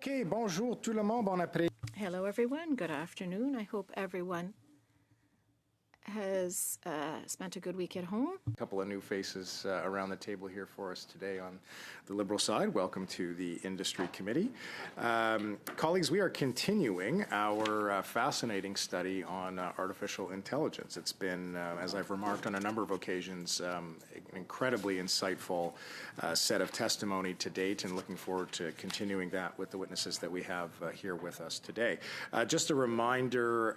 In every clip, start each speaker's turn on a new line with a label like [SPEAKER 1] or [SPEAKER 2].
[SPEAKER 1] Okay, bonjour tout le monde, bon après.
[SPEAKER 2] Hello, everyone. Good afternoon. I hope everyone has spent a good week at home.
[SPEAKER 1] A couple of new faces around the table here for us today on the Liberal side. Welcome to the Industry Committee. Colleagues, we are continuing our fascinating study on artificial intelligence. It's been, as I've remarked on a number of occasions, an incredibly insightful set of testimony to date, and looking forward to continuing that with the witnesses that we have here with us today. Just a reminder,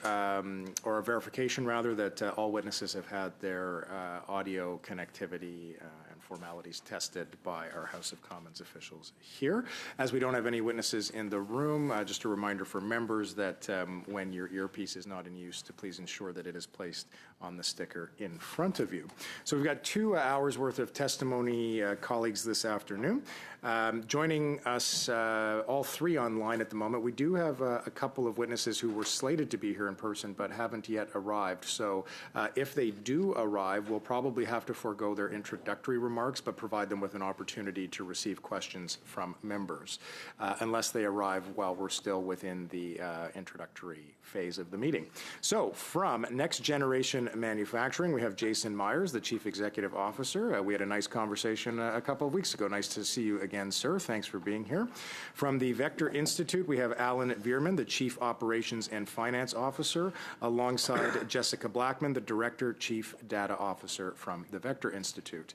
[SPEAKER 1] or a verification rather, that all witnesses have had their audio connectivity and formalities tested by our House of Commons officials here. As we don't have any witnesses in the room, just a reminder for members that when your earpiece is not in use, to please ensure that it is placed on the sticker in front of you. So we've got 2 hours worth of testimony, colleagues, this afternoon. Joining us, all three online at the moment. We do have a couple of witnesses who were slated to be here in person but haven't yet arrived. So if they do arrive, we'll probably have to forego their introductory remarks but provide them with an opportunity to receive questions from members, unless they arrive while we're still within the introductory phase of the meeting. So from Next Generation Manufacturing, we have Jason Myers, the Chief Executive Officer. We had a nice conversation a couple of weeks ago. Nice to see you again, sir. Thanks for being here. From the Vector Institute, we have Alan Veerman, the Chief Operations and Finance Officer, alongside Jessica Blackman, the Director Chief Data Officer from the Vector Institute.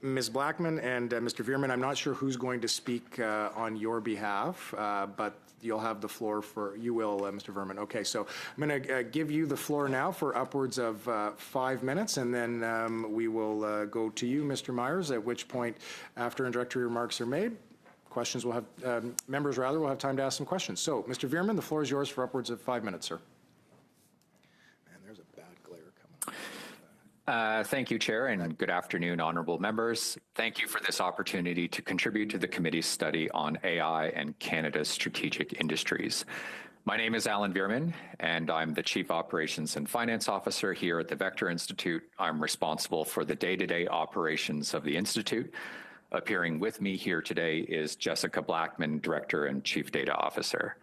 [SPEAKER 1] Ms. Blackman and Mr. Veerman, I'm not sure who's going to speak on your behalf, but you'll have the floor for, you will, Mr. Veerman. Okay, so I'm going to give you the floor now for upwards of 5 minutes, and then we will go to you, Mr. Myers, at which point, after introductory remarks are made, questions will have, members rather, will have time to ask some questions. So, Mr. Veerman, the floor is yours for upwards of 5 minutes, sir. Man, there's a bad glare coming.
[SPEAKER 3] Thank you, Chair, and good afternoon, honorable members. Thank you for this opportunity to contribute to the committee's study on AI and Canada's strategic industries. My name is Alan Veerman, and I'm the Chief Operations and Finance Officer here at the Vector Institute. I'm responsible for the day-to-day operations of the Institute. Appearing with me here today is Jessica Blackman, Director and Chief Data Officer.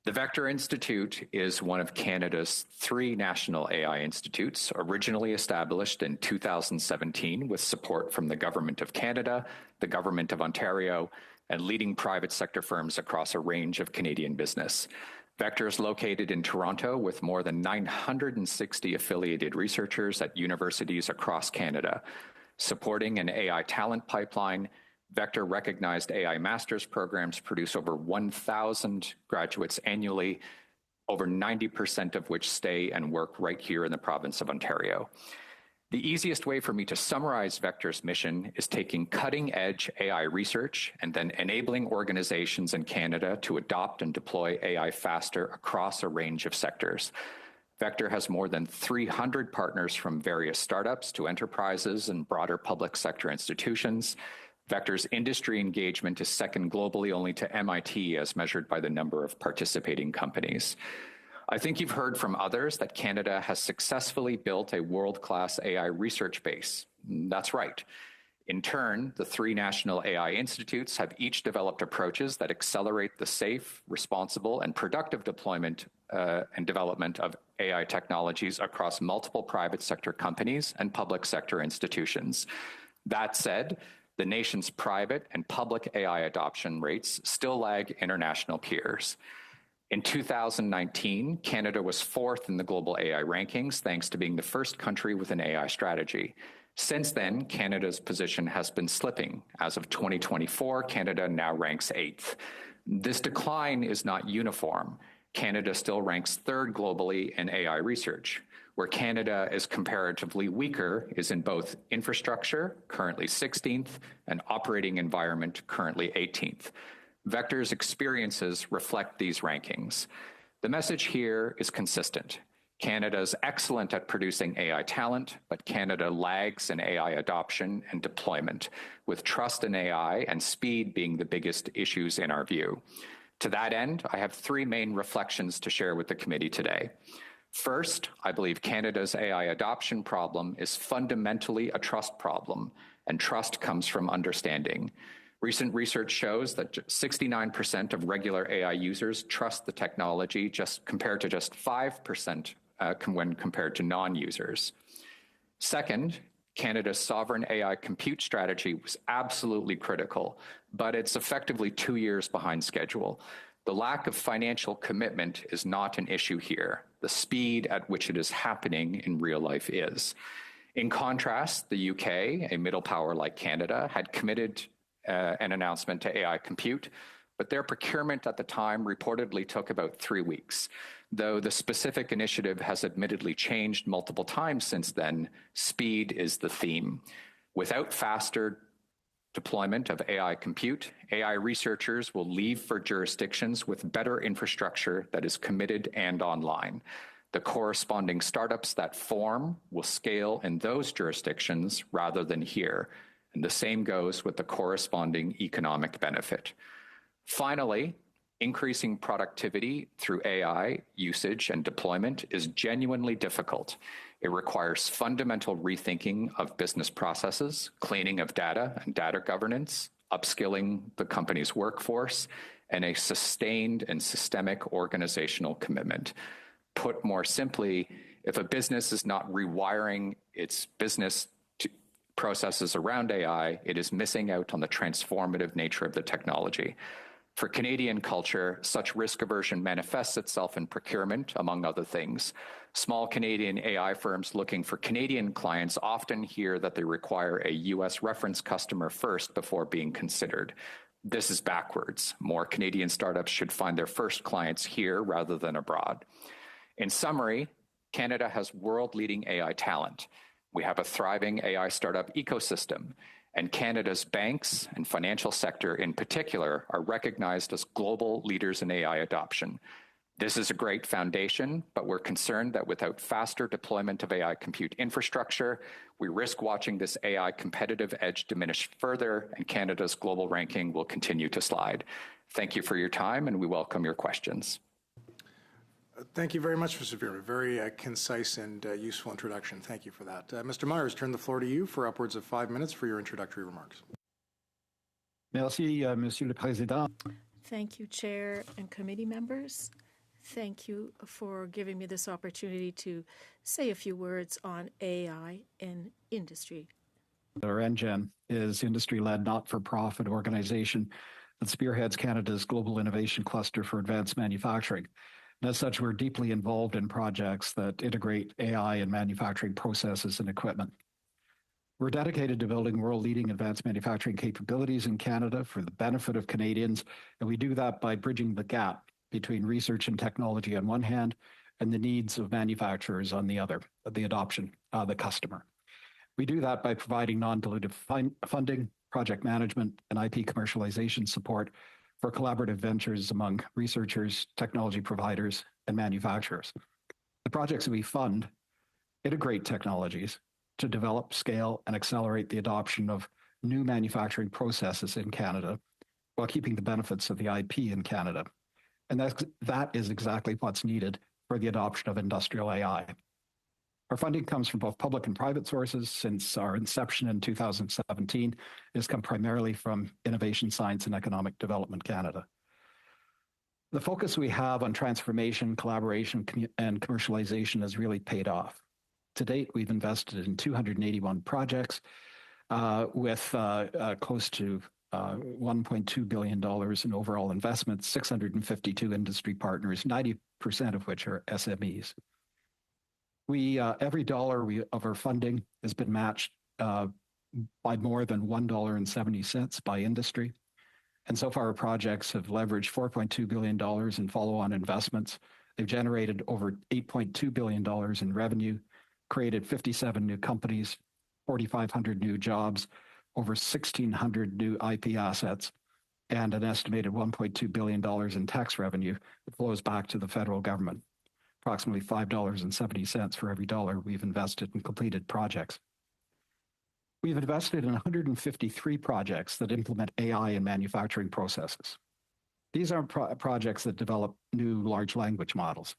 [SPEAKER 3] The Vector Institute is one of Canada's 3 national AI institutes, originally established in 2017 with support from the Government of Canada, the Government of Ontario, and leading private sector firms across a range of Canadian business. Vector is located in Toronto with more than 960 affiliated researchers at universities across Canada. Supporting an AI talent pipeline, Vector recognized AI master's programs produce over 1,000 graduates annually, over 90% of which stay and work right here in the province of Ontario. The easiest way for me to summarize Vector's mission is taking cutting-edge AI research and then enabling organizations in Canada to adopt and deploy AI faster across a range of sectors. Vector has more than 300 partners from various startups to enterprises and broader public sector institutions. Vector's industry engagement is second globally only to MIT as measured by the number of participating companies. I think you've heard from others that Canada has successfully built a world-class AI research base. That's right. In turn, the 3 national AI institutes have each developed approaches that accelerate the safe, responsible, and productive deployment and development of AI technologies across multiple private sector companies and public sector institutions. That said, the nation's private and public AI adoption rates still lag international peers. In 2019, Canada was 4th in the global AI rankings, thanks to being the first country with an AI strategy. Since then, Canada's position has been slipping. As of 2024, Canada now ranks 8th. This decline is not uniform. Canada still ranks 3rd globally in AI research. Where Canada is comparatively weaker is in both infrastructure, currently 16th, and operating environment, currently 18th. Vector's experiences reflect these rankings. The message here is consistent. Canada is excellent at producing AI talent, but Canada lags in AI adoption and deployment, with trust in AI and speed being the biggest issues in our view. To that end, I have 3 main reflections to share with the committee today. First, I believe Canada's AI adoption problem is fundamentally a trust problem, and trust comes from understanding. Recent research shows that 69% of regular AI users trust the technology, compared to just 5% when compared to non-users. Second, Canada's sovereign AI compute strategy was absolutely critical, but it's effectively 2 years behind schedule. The lack of financial commitment is not an issue here. The speed at which it is happening in real life is. In contrast, the UK, a middle power like Canada, had committed an announcement to AI compute, but their procurement at the time reportedly took about 3 weeks. Though the specific initiative has admittedly changed multiple times since then, speed is the theme. Without faster deployment of AI compute, AI researchers will leave for jurisdictions with better infrastructure that is committed and online. The corresponding startups that form will scale in those jurisdictions rather than here, and the same goes with the corresponding economic benefit. Finally, increasing productivity through AI usage and deployment is genuinely difficult. It requires fundamental rethinking of business processes, cleaning of data and data governance, upskilling the company's workforce, and a sustained and systemic organizational commitment. Put more simply, if a business is not rewiring its business processes around AI, it is missing out on the transformative nature of the technology. For Canadian culture, such risk aversion manifests itself in procurement, among other things. Small Canadian AI firms looking for Canadian clients often hear that they require a US reference customer first before being considered. This is backwards. More Canadian startups should find their first clients here rather than abroad. In summary, Canada has world-leading AI talent. We have a thriving AI startup ecosystem, and Canada's banks and financial sector in particular are recognized as global leaders in AI adoption. This is a great foundation, but we're concerned that without faster deployment of AI compute infrastructure, we risk watching this AI competitive edge diminish further, and Canada's global ranking will continue to slide. Thank you for your time, and we welcome your questions.
[SPEAKER 1] Thank you very much, Mr. Bierman. Very concise and useful introduction. Thank you for that. Mr. Myers, turn the floor to you for upwards of 5 minutes for your introductory remarks.
[SPEAKER 4] Merci, Monsieur le Président.
[SPEAKER 2] Thank you, Chair and committee members. Thank you for giving me this opportunity to say a few words on AI in industry.
[SPEAKER 4] Our NGEN is industry-led, not-for-profit organization that spearheads Canada's global innovation cluster for advanced manufacturing. And as such, we're deeply involved in projects that integrate AI in manufacturing processes and equipment. We're dedicated to building world-leading advanced manufacturing capabilities in Canada for the benefit of Canadians, and we do that by bridging the gap between research and technology on one hand and the needs of manufacturers on the other, the adoption, the customer. We do that by providing non-dilutive funding, project management, and IP commercialization support for collaborative ventures among researchers, technology providers, and manufacturers. The projects that we fund integrate technologies to develop, scale, and accelerate the adoption of new manufacturing processes in Canada while keeping the benefits of the IP in Canada. And that is exactly what's needed for the adoption of industrial AI. Our funding comes from both public and private sources. Since our inception in 2017, it has come primarily from Innovation, Science and Economic Development Canada. The focus we have on transformation, collaboration, and commercialization has really paid off. To date, we've invested in 281 projects with close to $1.2 billion in overall investments, 652 industry partners, 90% of which are SMEs. Every dollar of our funding has been matched by more than $1.70 by industry. And so far, our projects have leveraged $4.2 billion in follow-on investments. They've generated over $8.2 billion in revenue, created 57 new companies, 4,500 new jobs, over 1,600 new IP assets, and an estimated $1.2 billion in tax revenue that flows back to the federal government. Approximately $5.70 for every dollar we've invested in completed projects. We've invested in 153 projects that implement AI in manufacturing processes. These aren't projects that develop new large language models,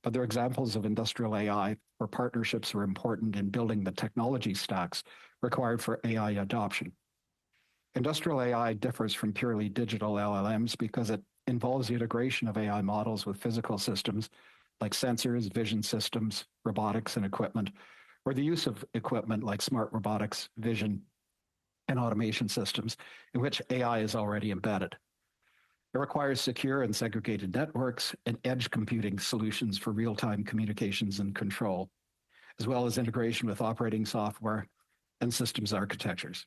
[SPEAKER 4] but they're examples of industrial AI where partnerships are important in building the technology stacks required for AI adoption. Industrial AI differs from purely digital LLMs because it involves the integration of AI models with physical systems like sensors, vision systems, robotics, and equipment, or the use of equipment like smart robotics, vision, and automation systems in which AI is already embedded. It requires secure and segregated networks and edge computing solutions for real-time communications and control, as well as integration with operating software and systems architectures.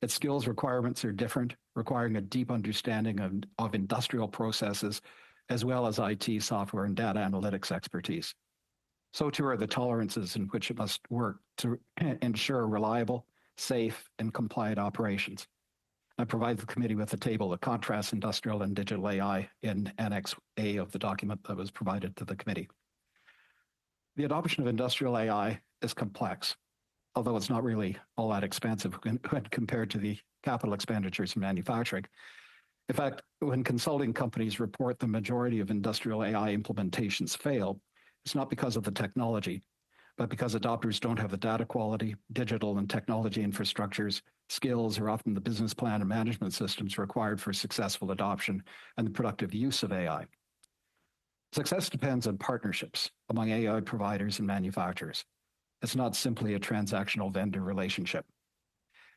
[SPEAKER 4] Its skills requirements are different, requiring a deep understanding of industrial processes, as well as IT software and data analytics expertise. So too are the tolerances in which it must work to ensure reliable, safe, and compliant operations. I provide the committee with a table that contrasts industrial and digital AI in Annex A of the document that was provided to the committee. The adoption of industrial AI is complex, although it's not really all that expensive when compared to the capital expenditures in manufacturing. In fact, when consulting companies report the majority of industrial AI implementations fail, it's not because of the technology, but because adopters don't have the data quality, digital and technology infrastructures, skills, or often the business plan and management systems required for successful adoption and the productive use of AI. Success depends on partnerships among AI providers and manufacturers. It's not simply a transactional vendor relationship.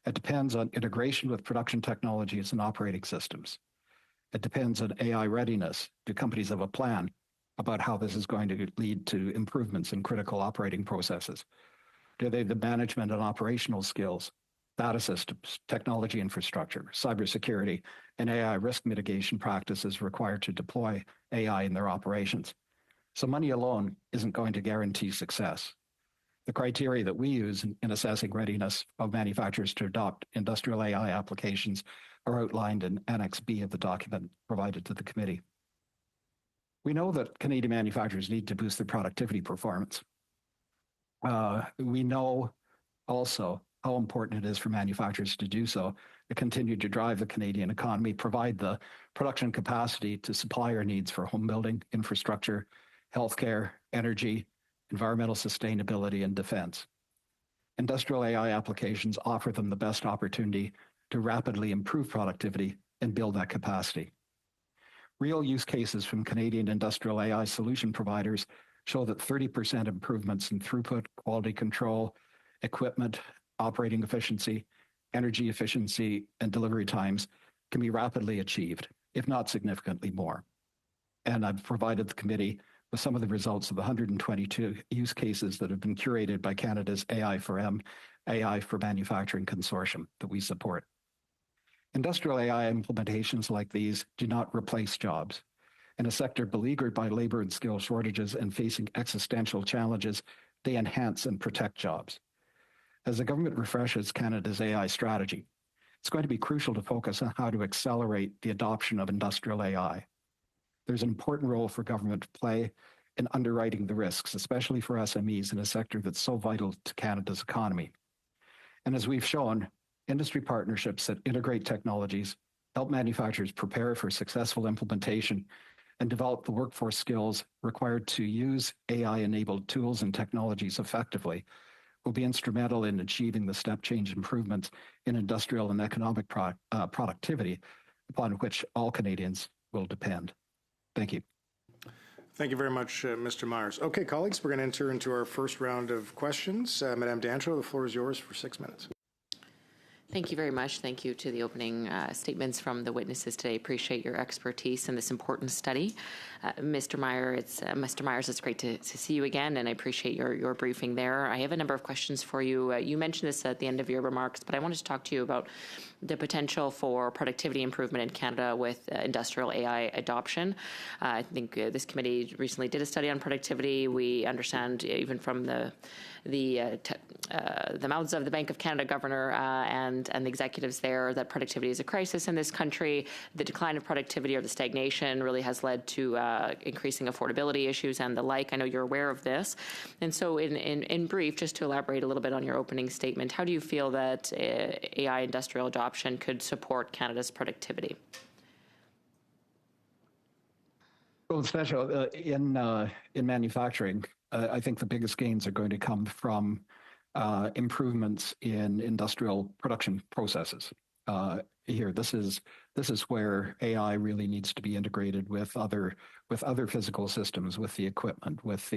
[SPEAKER 4] It depends on integration with production technologies and operating systems. It depends on AI readiness. Do companies have a plan about how this is going to lead to improvements in critical operating processes? Do they have the management and operational skills, data systems, technology infrastructure, cybersecurity, and AI risk mitigation practices required to deploy AI in their operations? So money alone isn't going to guarantee success. The criteria that we use in assessing readiness of manufacturers to adopt industrial AI applications are outlined in Annex B of the document provided to the committee. We know that Canadian manufacturers need to boost their productivity performance. We know also how important it is for manufacturers to do so, to continue to drive the Canadian economy, provide the production capacity to supply our needs for home building, infrastructure, healthcare, energy, environmental sustainability, and defense. Industrial AI applications offer them the best opportunity to rapidly improve productivity and build that capacity. Real use cases from Canadian industrial AI solution providers show that 30% improvements in throughput, quality control, equipment, operating efficiency, energy efficiency, and delivery times can be rapidly achieved, if not significantly more. And I've provided the committee with some of the results of 122 use cases that have been curated by Canada's AI4M, AI for Manufacturing Consortium that we support. Industrial AI implementations like these do not replace jobs. In a sector beleaguered by labor and skill shortages and facing existential challenges, they enhance and protect jobs. As the government refreshes Canada's AI strategy, it's going to be crucial to focus on how to accelerate the adoption of industrial AI. There's an important role for government to play in underwriting the risks, especially for SMEs in a sector that's so vital to Canada's economy. And as we've shown, industry partnerships that integrate technologies, help manufacturers prepare for successful implementation, and develop the workforce skills required to use AI-enabled tools and technologies effectively will be instrumental in achieving the step change improvements in industrial and economic productivity upon which all Canadians will depend. Thank you.
[SPEAKER 1] Thank you very much, Mr. Myers. Okay, colleagues, we're going to enter into our first round of questions. Madame Dancho, the floor is yours for 6 minutes.
[SPEAKER 5] Thank you very much. Thank you to the opening statements from the witnesses today. Appreciate your expertise in this important study. Mr. Myers, it's great to see you again, and I appreciate your briefing there. I have a number of questions for you. You mentioned this at the end of your remarks, but I wanted to talk to you about the potential for productivity improvement in Canada with industrial AI adoption. I think this committee recently did a study on productivity. We understand even from the mouths of the Bank of Canada governor and the executives there that productivity is a crisis in this country. The decline of productivity or the stagnation really has led to increasing affordability issues and the like. I know you're aware of this. And so in brief, just to elaborate a little bit on your opening statement, how do you feel that AI industrial adoption could support Canada's productivity?
[SPEAKER 4] Well, especially in manufacturing, I think the biggest gains are going to come from improvements in industrial production processes. here. This is where AI really needs to be integrated with other physical systems, with the equipment, with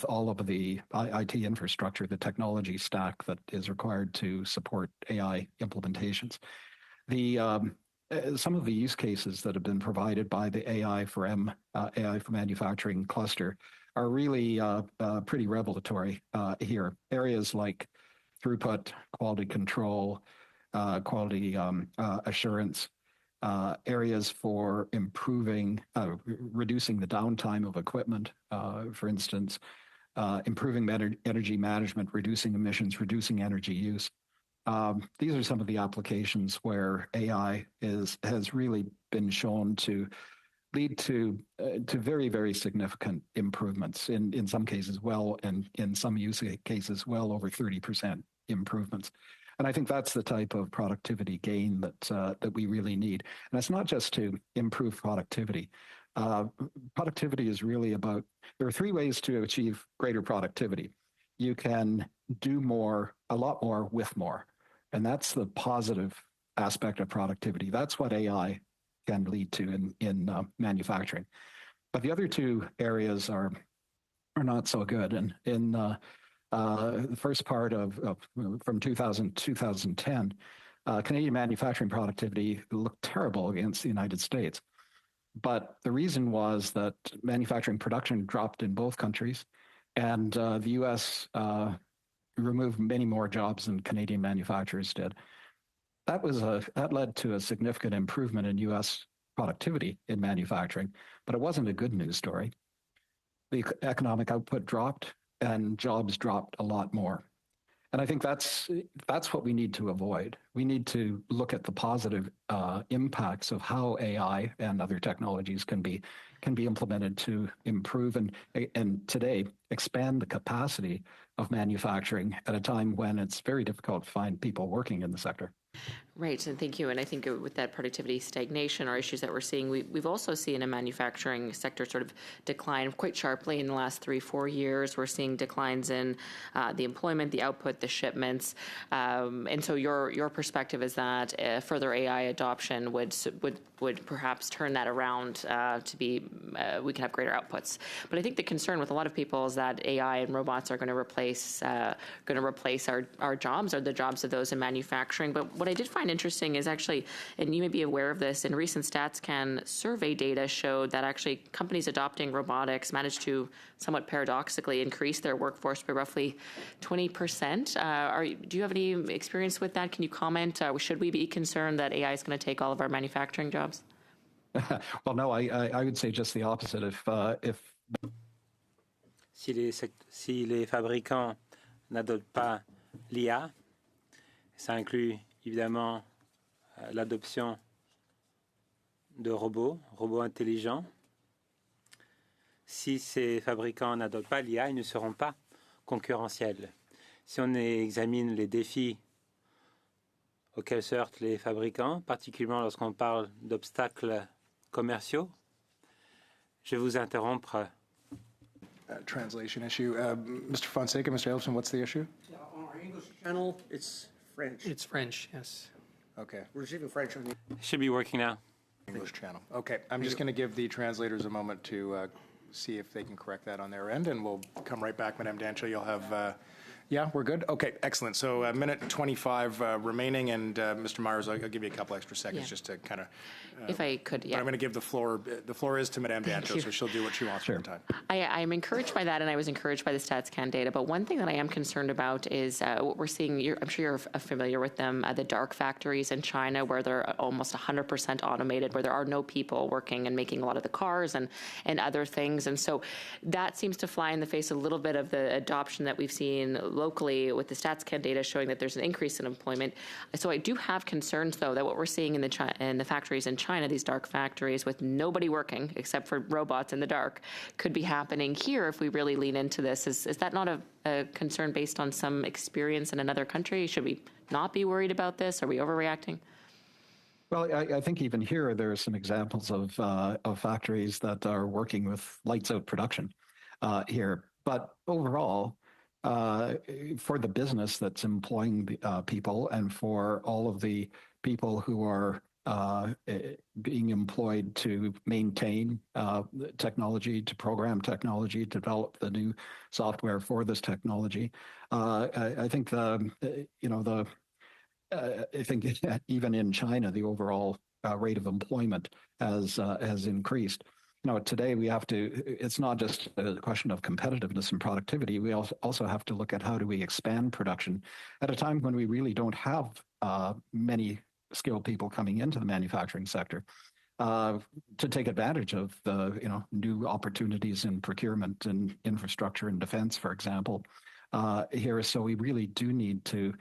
[SPEAKER 4] all of the IT infrastructure, the technology stack that is required to support AI implementations. Some of the use cases that have been provided by the AI for Manufacturing cluster are really pretty revelatory here. Areas like throughput, quality control, quality assurance, areas for improving, reducing the downtime of equipment, for instance, improving energy management, reducing emissions, reducing energy use. These are some of the applications where AI has really been shown to lead to very, very significant improvements, in some cases and in some use cases well over 30% improvements. And I think that's the type of productivity gain that we really need. And it's not just to improve productivity. Productivity is really about, there are three ways to achieve greater productivity. You can do more, a lot more with more. And that's the positive aspect of productivity. That's what AI can lead to in manufacturing. But the other two areas are not so good. And in the first part from 2000 to 2010, Canadian manufacturing productivity looked terrible against the United States. But the reason was that manufacturing production dropped in both countries, and the U.S. removed many more jobs than Canadian manufacturers did. That led to a significant improvement in U.S. productivity in manufacturing, but it wasn't a good news story. The economic output dropped, and jobs dropped a lot more. And I think that's what we need to avoid. We need to look at the positive impacts of how AI and other technologies can be implemented to improve and today expand the capacity of manufacturing at a time when it's very difficult to find people working in the sector.
[SPEAKER 5] Right, and thank you. And I think with that productivity stagnation or issues that we're seeing, we've also seen a manufacturing sector sort of decline quite sharply in the last 3-4 years. We're seeing declines in the employment, the output, the shipments. And so your perspective is that further AI adoption would perhaps turn that around to be, we can have greater outputs. But I think the concern with a lot of people is that AI and robots are going to replace our jobs, or the jobs of those in manufacturing. But what I did find interesting is actually, and you may be aware of this, in recent StatsCan survey data showed that actually companies adopting robotics managed to somewhat paradoxically increase their workforce by roughly 20%. Do you have any experience with that? Can you comment? Should we be concerned that AI is going to take all of our manufacturing jobs?
[SPEAKER 4] Well, no, I would say just the opposite.
[SPEAKER 6] Si les fabricants n'adoptent pas l'IA, ça inclut évidemment l'adoption de robots intelligents. Si ces fabricants n'adoptent pas l'IA, ils ne seront pas concurrentiels. Si on examine les défis auxquels se heurtent les fabricants, particulièrement lorsqu'on parle d'obstacles commerciaux, je vais vous interrompre.
[SPEAKER 1] Translation issue. Mr. Fonseca, Mr. Ellison, what's the issue?
[SPEAKER 7] On our English channel, it's French. It's French, yes.
[SPEAKER 1] Okay.
[SPEAKER 7] We're receiving French on the
[SPEAKER 6] Should be working now.
[SPEAKER 1] English channel. Okay. I'm just going to give the translators a moment to see if they can correct that on their end, and we'll come right back. Madame Dancho, you'll have... yeah, we're good? Okay, excellent. So a minute 25 remaining, and Mr. Myers, I'll give you a couple extra seconds just to kind of...
[SPEAKER 5] if I could, yeah.
[SPEAKER 1] But I'm going to give the floor is to Madame Dancho, so she'll do what she wants for the time.
[SPEAKER 5] I'm encouraged by that, and I was encouraged by the StatsCan data. But one thing that I am concerned about is what we're seeing. I'm sure you're familiar with them, the dark factories in China, where they're almost 100% automated, where there are no people working and making a lot of the cars and other things. And so that seems to fly in the face a little bit of the adoption that we've seen locally with the StatsCan data showing that there's an increase in employment. So I do have concerns, though, that what we're seeing in the factories in China, these dark factories with nobody working except for robots in the dark, could be happening here if we really lean into this. Is that not a concern based on some experience in another country? Should we not be worried about this? Are we overreacting?
[SPEAKER 4] Well, I think even here there are some examples of factories that are working with lights out production here. But overall, for the business that's employing people and for all of the people who are being employed to maintain technology, to program technology, develop the new software for this technology. I think I think even in China, the overall rate of employment has increased. Today we have to, it's not just a question of competitiveness and productivity. We also have to look at how do we expand production at a time when we really don't have many skilled people coming into the manufacturing sector to take advantage of the new opportunities in procurement and infrastructure and defense, for example, here. So we really do need to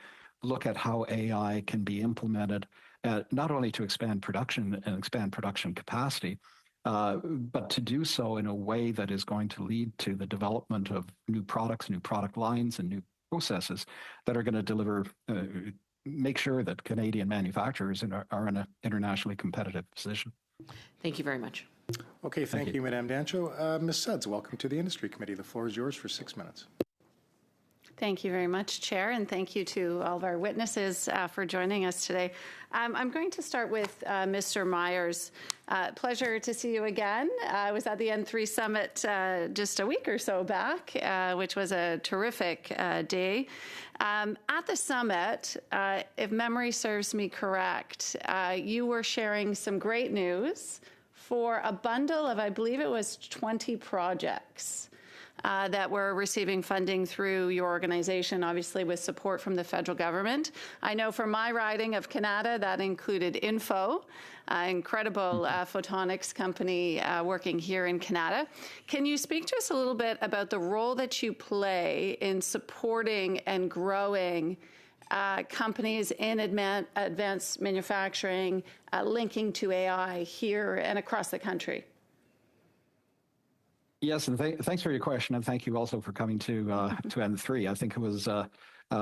[SPEAKER 4] look at how AI can be implemented, not only to expand production and expand production capacity, but to do so in a way that is going to lead to the development of new products, new product lines, and new processes that are going to deliver, make sure that Canadian manufacturers are in an internationally competitive position.
[SPEAKER 5] Thank you very much.
[SPEAKER 1] Okay, thank you, Madame Dancho. Ms. Suds, welcome to the Industry Committee. The floor is yours for 6 minutes.
[SPEAKER 8] Thank you very much, Chair, and thank you to all of our witnesses for joining us today. I'm going to start with Mr. Myers. Pleasure to see you again. I was at the N3 Summit just a week or so back, which was a terrific day. At the summit, if memory serves me correct, you were sharing some great news for a bundle of, I believe it was 20 projects that were receiving funding through your organization, obviously with support from the federal government. I know for my riding of Canada, that included Info, incredible photonics company working here in Canada. Can you speak to us a little bit about the role that you play in supporting and growing companies in advanced manufacturing, linking to AI here and across the country?
[SPEAKER 4] Yes, and thanks for your question, and thank you also for coming to N3. I think it was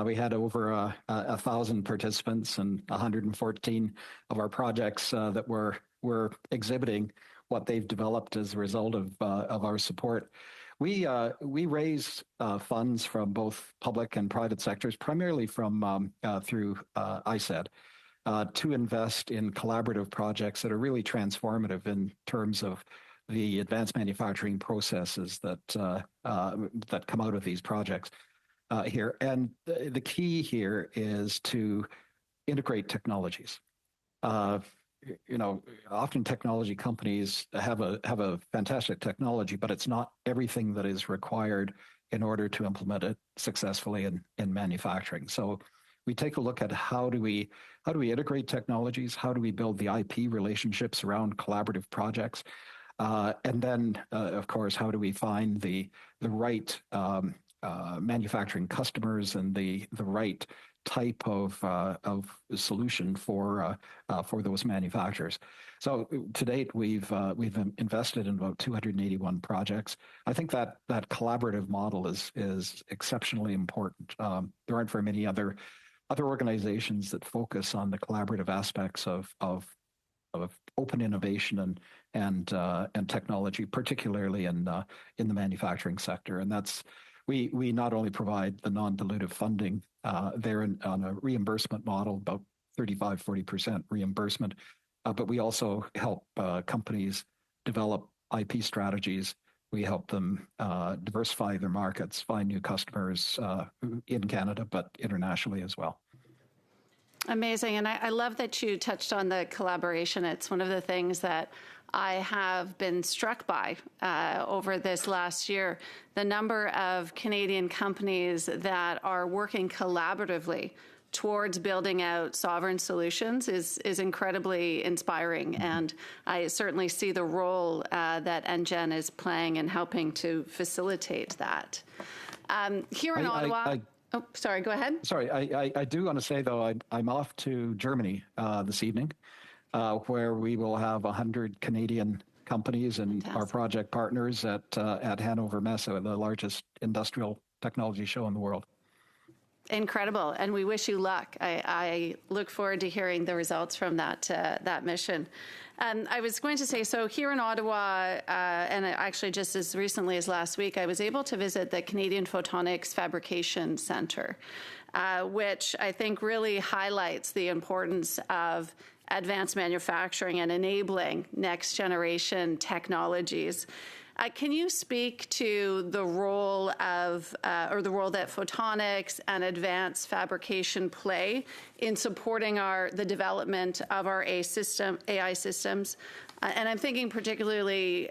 [SPEAKER 4] we had over 1,000 participants and 114 of our projects that were exhibiting what they've developed as a result of our support. We raised funds from both public and private sectors, primarily from through ISED, to invest in collaborative projects that are really transformative in terms of the advanced manufacturing processes that come out of these projects here. And the key here is to integrate technologies. Often technology companies have a fantastic technology, but it's not everything that is required in order to implement it successfully in manufacturing. So we take a look at how do we integrate technologies, how do we build the IP relationships around collaborative projects. And then, of course, how do we find the right manufacturing customers and the right type of solution for those manufacturers? So to date, we've invested in about 281 projects. I think that collaborative model is exceptionally important. There aren't very many other organizations that focus on the collaborative aspects of open innovation and technology, particularly in the manufacturing sector. And that's we not only provide the non-dilutive funding there on a reimbursement model, about 35-40% reimbursement, but we also help companies develop IP strategies. We help them diversify their markets, find new customers in Canada, but internationally as well.
[SPEAKER 8] Amazing. And I love that you touched on the collaboration. It's one of the things that I have been struck by over this last year. The number of Canadian companies that are working collaboratively towards building out sovereign solutions is incredibly inspiring. And I certainly see the role that NGen is playing in helping to facilitate that. Here in Ottawa... Oh, sorry, go ahead.
[SPEAKER 4] Sorry, I do want to say, though, I'm off to Germany this evening, where we will have 100 Canadian companies and our project partners at Hannover Messe, the largest industrial technology show in the world.
[SPEAKER 8] Incredible, and we wish you luck. I look forward to hearing the results from that mission. I was going to say, so here in Ottawa, and actually just as recently as last week, I was able to visit the Canadian Photonics Fabrication Centre, which I think really highlights the importance of advanced manufacturing and enabling next generation technologies. Can you speak to the role of, or the role that photonics and advanced fabrication play in supporting the development of our AI systems? And I'm thinking particularly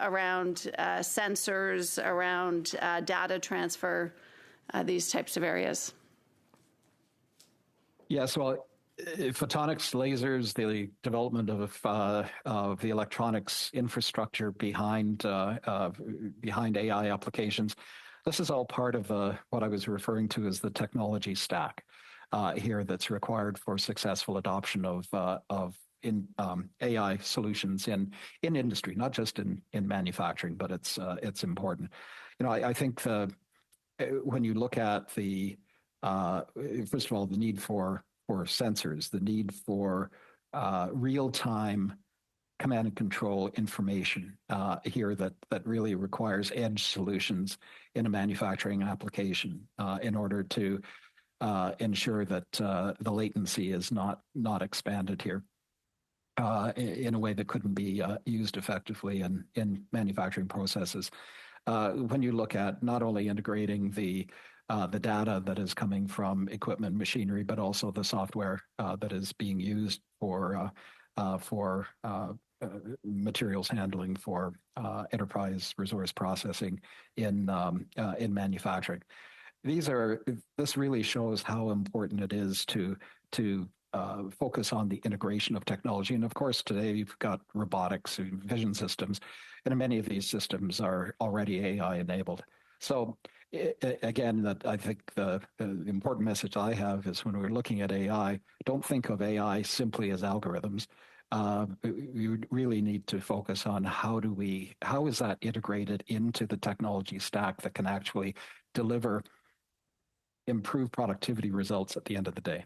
[SPEAKER 8] around sensors, around data transfer, these types of areas.
[SPEAKER 4] Yes, well, photonics, lasers, the development of the electronics infrastructure behind AI applications. This is all part of what I was referring to as the technology stack here that's required for successful adoption of AI solutions in industry, not just in manufacturing, but it's important. I think when you look at first of all, the need for sensors, the need for real-time command and control information here that really requires edge solutions in a manufacturing application in order to ensure that the latency is not expanded here in a way that couldn't be used effectively in manufacturing processes. When you look at not only integrating the data that is coming from equipment, machinery, but also the software that is being used for materials handling, for enterprise resource processing in manufacturing. This really shows how important it is to focus on the integration of technology. And of course, today you've got robotics and vision systems, and many of these systems are already AI enabled. So again, that I think the important message I have is when we're looking at AI, don't think of AI simply as algorithms. You really need to focus on how is that integrated into the technology stack that can actually deliver improved productivity results at the end of the day.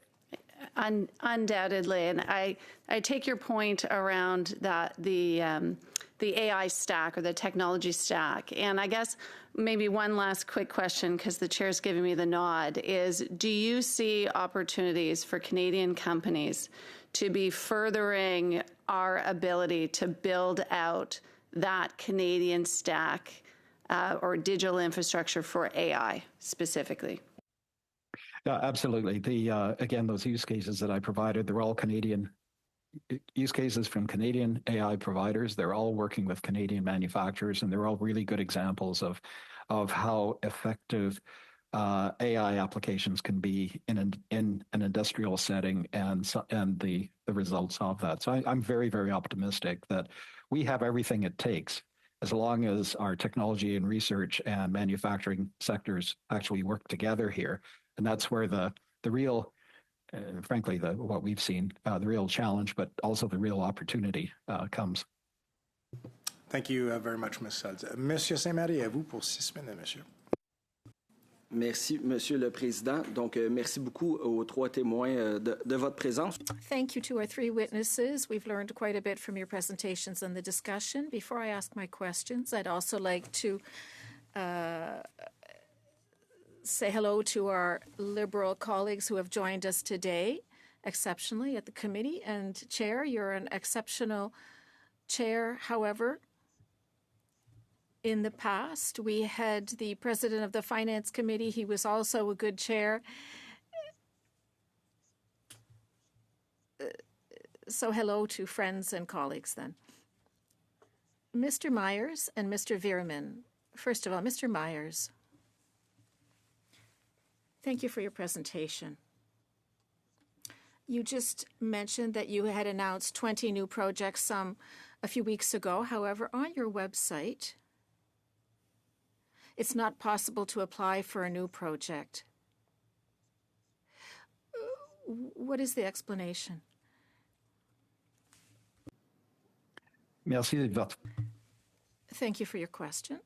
[SPEAKER 8] Undoubtedly, and I take your point around that the AI stack or the technology stack. And I guess maybe one last quick question, because the chair's giving me the nod, is do you see opportunities for Canadian companies to be furthering our ability to build out that Canadian stack or digital infrastructure for AI specifically?
[SPEAKER 4] Yeah, absolutely. Again, those use cases that I provided, they're all Canadian use cases from Canadian AI providers. They're all working with Canadian manufacturers, and they're all really good examples of how effective AI applications can be in an industrial setting and the results of that. So I'm very, very optimistic that we have everything it takes as long as our technology and research and manufacturing sectors actually work together here. And that's where the real, frankly, what we've seen, the real challenge, but also the real opportunity comes.
[SPEAKER 1] Thank you very much, Ms. Sudds. Monsieur Saint-Marie, à vous pour 6 minutes, monsieur.
[SPEAKER 7] Merci, Monsieur le Président. Donc, merci beaucoup aux 3 témoins de votre présence.
[SPEAKER 2] Thank you to our 3 witnesses. We've learned quite a bit from your presentations and the discussion. Before I ask my questions, I'd also like to say hello to our Liberal colleagues who have joined us today, exceptionally at the committee. And Chair, you're an exceptional chair. However, in the past, we had the president of the Finance Committee. He was also a good chair. So hello to friends and colleagues then. Mr. Myers and Mr. Veerman. First of all, Mr. Myers, thank you for your presentation. You just mentioned that you had announced 20 new projects a few weeks ago. However, on your website, it's not possible to apply for a new project. What is the explanation?
[SPEAKER 4] Merci.
[SPEAKER 2] Thank you for your question.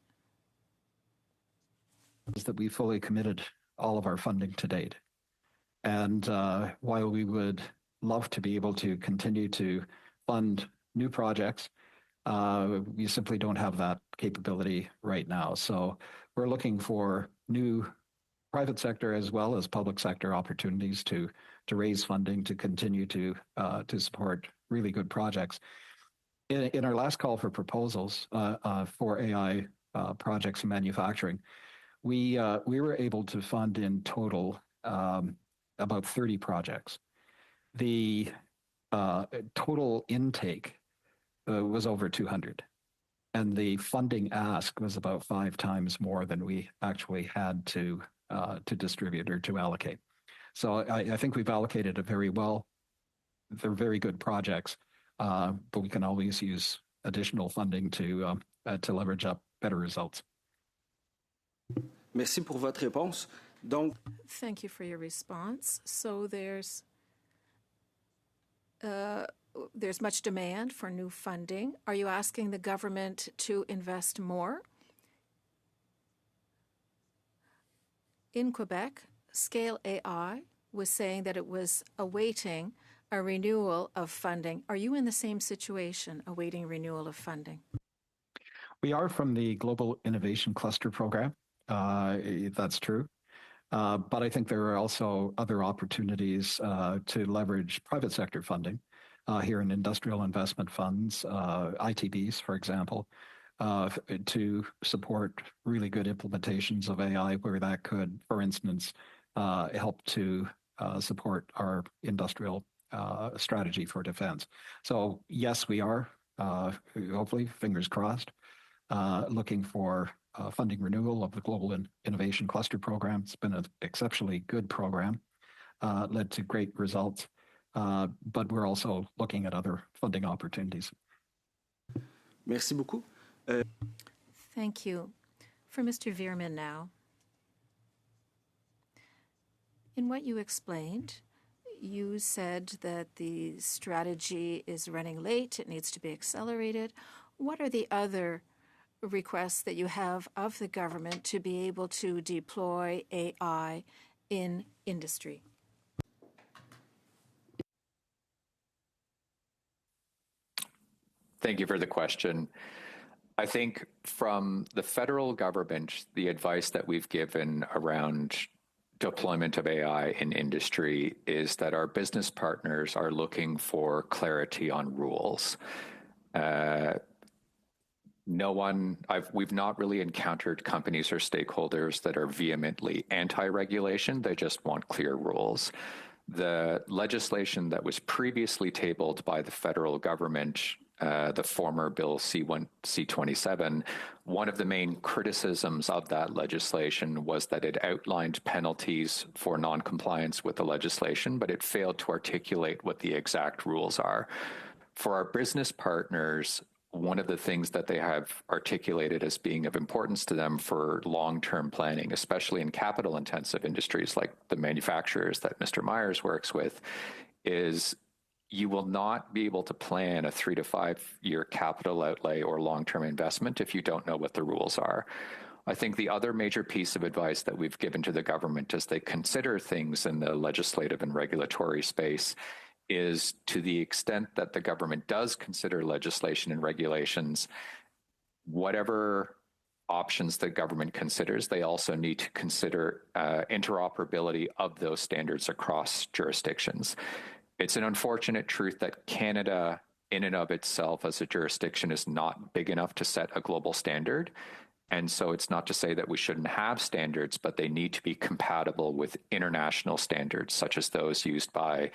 [SPEAKER 4] Is that we fully committed all of our funding to date. And while we would love to be able to continue to fund new projects, we simply don't have that capability right now. So we're looking for new private sector as well as public sector opportunities to raise funding to continue to support really good projects. In our last call for proposals for AI projects in manufacturing, we were able to fund in total about 30 projects. The total intake was over 200. And the funding ask was about 5 times more than we actually had to distribute or to allocate. So I think we've allocated it very well. They're very good projects, but we can always use additional funding to leverage up better results.
[SPEAKER 7] Merci pour votre réponse. Donc,
[SPEAKER 2] Thank you for your response. So there's much demand for new funding. Are you asking the government to invest more? In Quebec, Scale AI was saying that it was awaiting a renewal of funding. Are you in the same situation, awaiting renewal of funding?
[SPEAKER 4] We are from the Global Innovation Cluster Program. That's true. But I think there are also other opportunities to leverage private sector funding here in industrial investment funds, ITBs, for example, to support really good implementations of AI where that could, for instance, help to support our industrial strategy for defense. So yes, we are, hopefully, fingers crossed, looking for funding renewal of the Global Innovation Cluster Program. It's been an exceptionally good program, led to great results, but we're also looking at other funding opportunities.
[SPEAKER 7] merci beaucoup.
[SPEAKER 2] Thank you. For Mr. Veerman now. In what you explained, you said that the strategy is running late, it needs to be accelerated. What are the other requests that you have of the government to be able to deploy AI in industry?
[SPEAKER 3] Thank you for the question. I think from the federal government, the advice that we've given around deployment of AI in industry is that our business partners are looking for clarity on rules. We've not really encountered companies or stakeholders that are vehemently anti-regulation. They just want clear rules. The legislation that was previously tabled by the federal government, the former Bill C-27, one of the main criticisms of that legislation was that it outlined penalties for noncompliance with the legislation, but it failed to articulate what the exact rules are. For our business partners, one of the things that they have articulated as being of importance to them for long-term planning, especially in capital-intensive industries like the manufacturers that Mr. Myers works with, is you will not be able to plan a 3 to 5 year capital outlay or long-term investment if you don't know what the rules are. I think the other major piece of advice that we've given to the government as they consider things in the legislative and regulatory space is, to the extent that the government does consider legislation and regulations, whatever options the government considers, they also need to consider interoperability of those standards across jurisdictions. It's an unfortunate truth that Canada, in and of itself as a jurisdiction, is not big enough to set a global standard. And so it's not to say that we shouldn't have standards, but they need to be compatible with international standards, such as those used by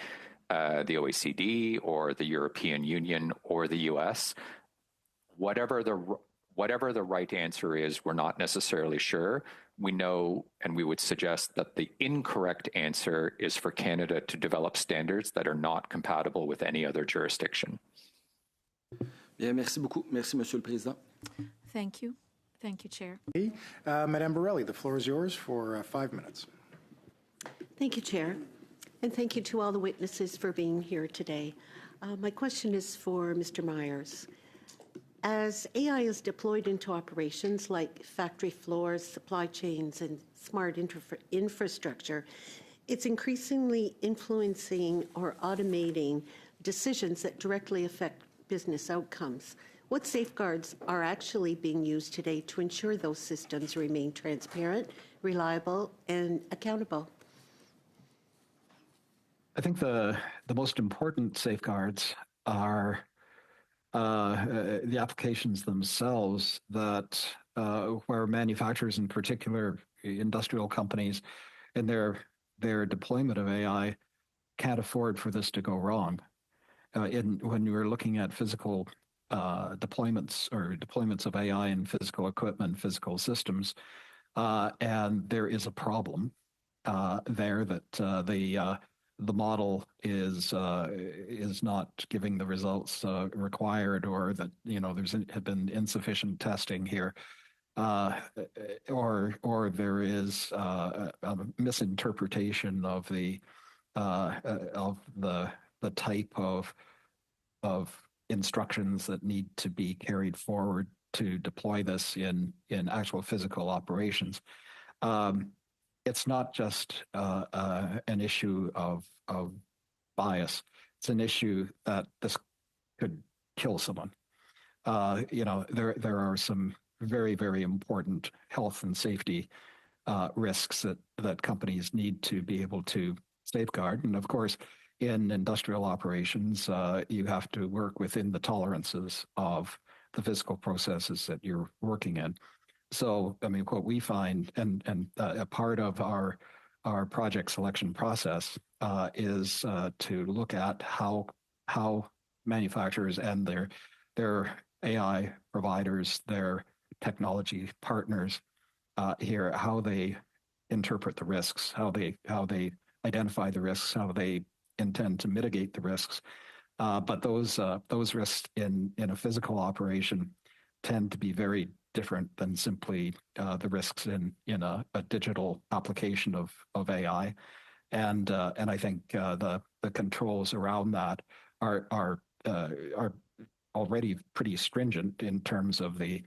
[SPEAKER 3] the OECD or the European Union or the US. Whatever the right answer is, we're not necessarily sure. We know, and we would suggest that the incorrect answer is for Canada to develop standards that are not compatible with any other jurisdiction.
[SPEAKER 7] Bien, merci beaucoup. Merci, Monsieur le Président.
[SPEAKER 2] Thank you. Thank you, Chair.
[SPEAKER 1] Madame Borelli, the floor is yours for 5 minutes.
[SPEAKER 9] Thank you, Chair. And thank you to all the witnesses for being here today. My question is for Mr. Myers. As AI is deployed into operations like factory floors, supply chains, and smart infrastructure, it's increasingly influencing or automating decisions that directly affect business outcomes. What safeguards are actually being used today to ensure those systems remain transparent, reliable, and accountable?
[SPEAKER 4] I think the most important safeguards are the applications themselves that where manufacturers, in particular industrial companies, in their deployment of AI can't afford for this to go wrong. When you're looking at physical deployments or deployments of AI in physical equipment, physical systems, and there is a problem there that the model is not giving the results required, or that there's have been insufficient testing here, or there is a misinterpretation of the type of instructions that need to be carried forward to deploy this in actual physical operations. It's not just an issue of bias. It's an issue that this could kill someone. There are some very, very important health and safety risks that companies need to be able to safeguard. And of course, in industrial operations, you have to work within the tolerances of the physical processes that you're working in. So, I mean, what we find, and a part of our project selection process is to look at how manufacturers and their AI providers, their technology partners here, how they interpret the risks, how they identify the risks, how they intend to mitigate the risks. But those risks in a physical operation tend to be very different than simply the risks in a digital application of AI, and I think the controls around that are already pretty stringent in terms of the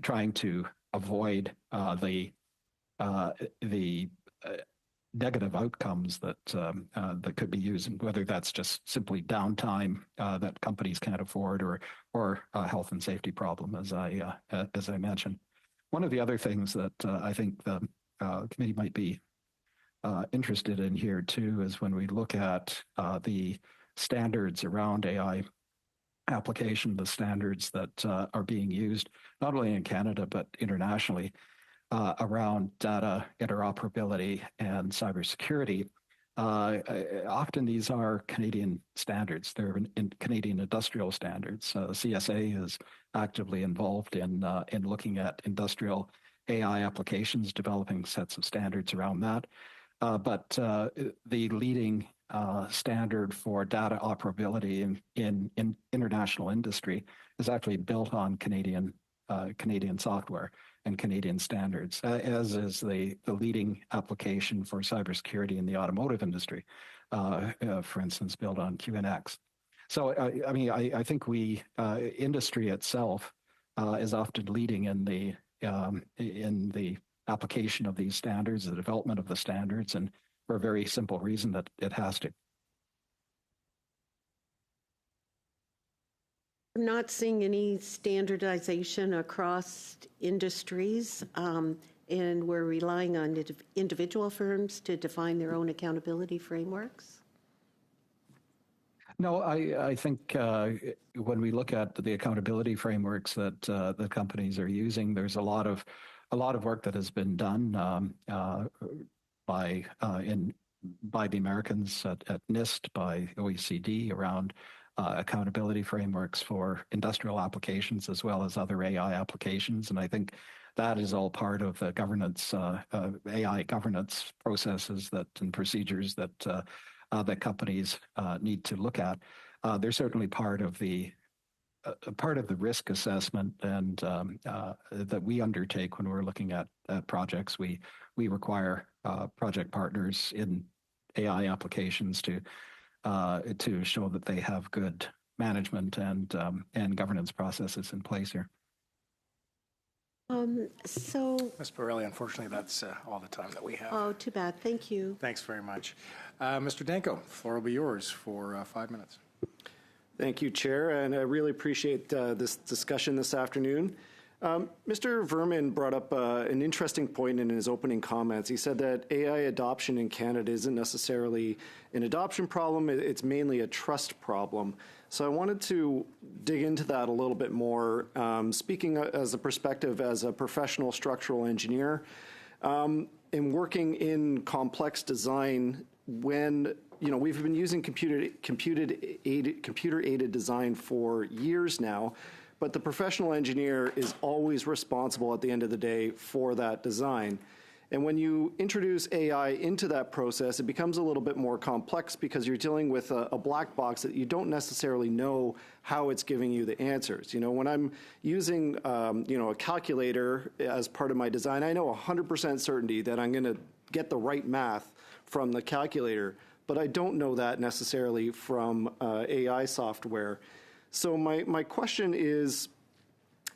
[SPEAKER 4] trying to avoid the negative outcomes that could be used, whether that's just simply downtime that companies can't afford, or a health and safety problem, as I mentioned. One of the other things that I think the committee might be interested in here too is when we look at the standards around AI application, the standards that are being used not only in Canada but internationally around data interoperability and cybersecurity. Often these are Canadian standards. They're in Canadian industrial standards. CSA is actively involved in looking at industrial AI applications, developing sets of standards around that. But the leading standard for data operability in international industry is actually built on Canadian software and Canadian standards, as is the leading application for cybersecurity in the automotive industry, for instance, built on QNX. So, I think industry itself is often leading in the application of these standards, the development of the standards, and for a very simple reason that it has to.
[SPEAKER 9] I'm not seeing any standardization across industries, and we're relying on individual firms to define their own accountability frameworks.
[SPEAKER 4] No, I think when we look at the accountability frameworks that the companies are using, there's a lot of work that has been done by the Americans at NIST, by OECD around accountability frameworks for industrial applications as well as other AI applications. And I think that is all part of the governance, AI governance processes and procedures that companies need to look at. They're certainly part of the risk assessment and that we undertake when we're looking at projects. We require project partners in AI applications to show that they have good management and governance processes in place here.
[SPEAKER 1] Ms. Borelli, unfortunately, that's all the time that we have.
[SPEAKER 9] Oh, too bad. Thank you.
[SPEAKER 1] Thanks very much. Mr. Danko, the floor will be yours for 5 minutes.
[SPEAKER 7] Thank you, Chair, and I really appreciate this discussion this afternoon. Mr. Verman brought up an interesting point in his opening comments. He said that AI adoption in Canada isn't necessarily an adoption problem, it's mainly a trust problem. So I wanted to dig into that a little bit more, speaking as a perspective as a professional structural engineer, and working in complex design when, we've been using computer-aided design for years now, but the professional engineer is always responsible at the end of the day for that design. And when you introduce AI into that process, it becomes a little bit more complex because you're dealing with a black box that you don't necessarily know how it's giving you the answers. When I'm using, a calculator as part of my design, I know 100% certainty that I'm going to get the right math from the calculator, but I don't know that necessarily from AI software. So my question is,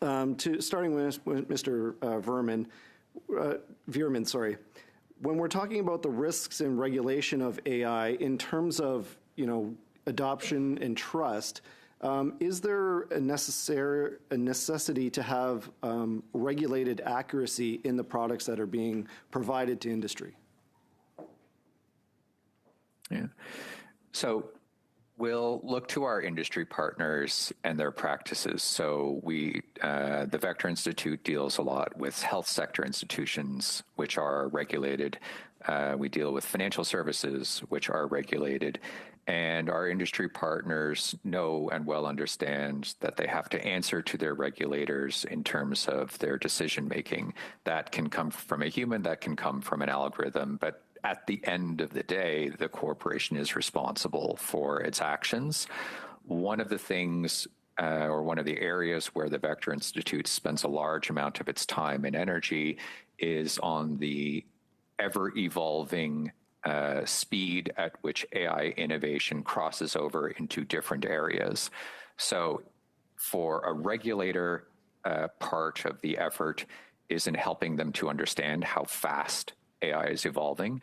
[SPEAKER 7] starting with Mr. Veerman, when we're talking about the risks and regulation of AI in terms of, adoption and trust, is there a necessity to have regulated accuracy in the products that are being provided to industry?
[SPEAKER 3] Yeah. So we'll look to our industry partners and their practices. So the Vector Institute deals a lot with health sector institutions, which are regulated. We deal with financial services, which are regulated. And our industry partners know and well understand that they have to answer to their regulators in terms of their decision making. That can come from a human, that can come from an algorithm, but at the end of the day, the corporation is responsible for its actions. One of the things, or one of the areas where the Vector Institute spends a large amount of its time and energy is on the ever-evolving speed at which AI innovation crosses over into different areas. So for a regulator, part of the effort is in helping them to understand how fast AI is evolving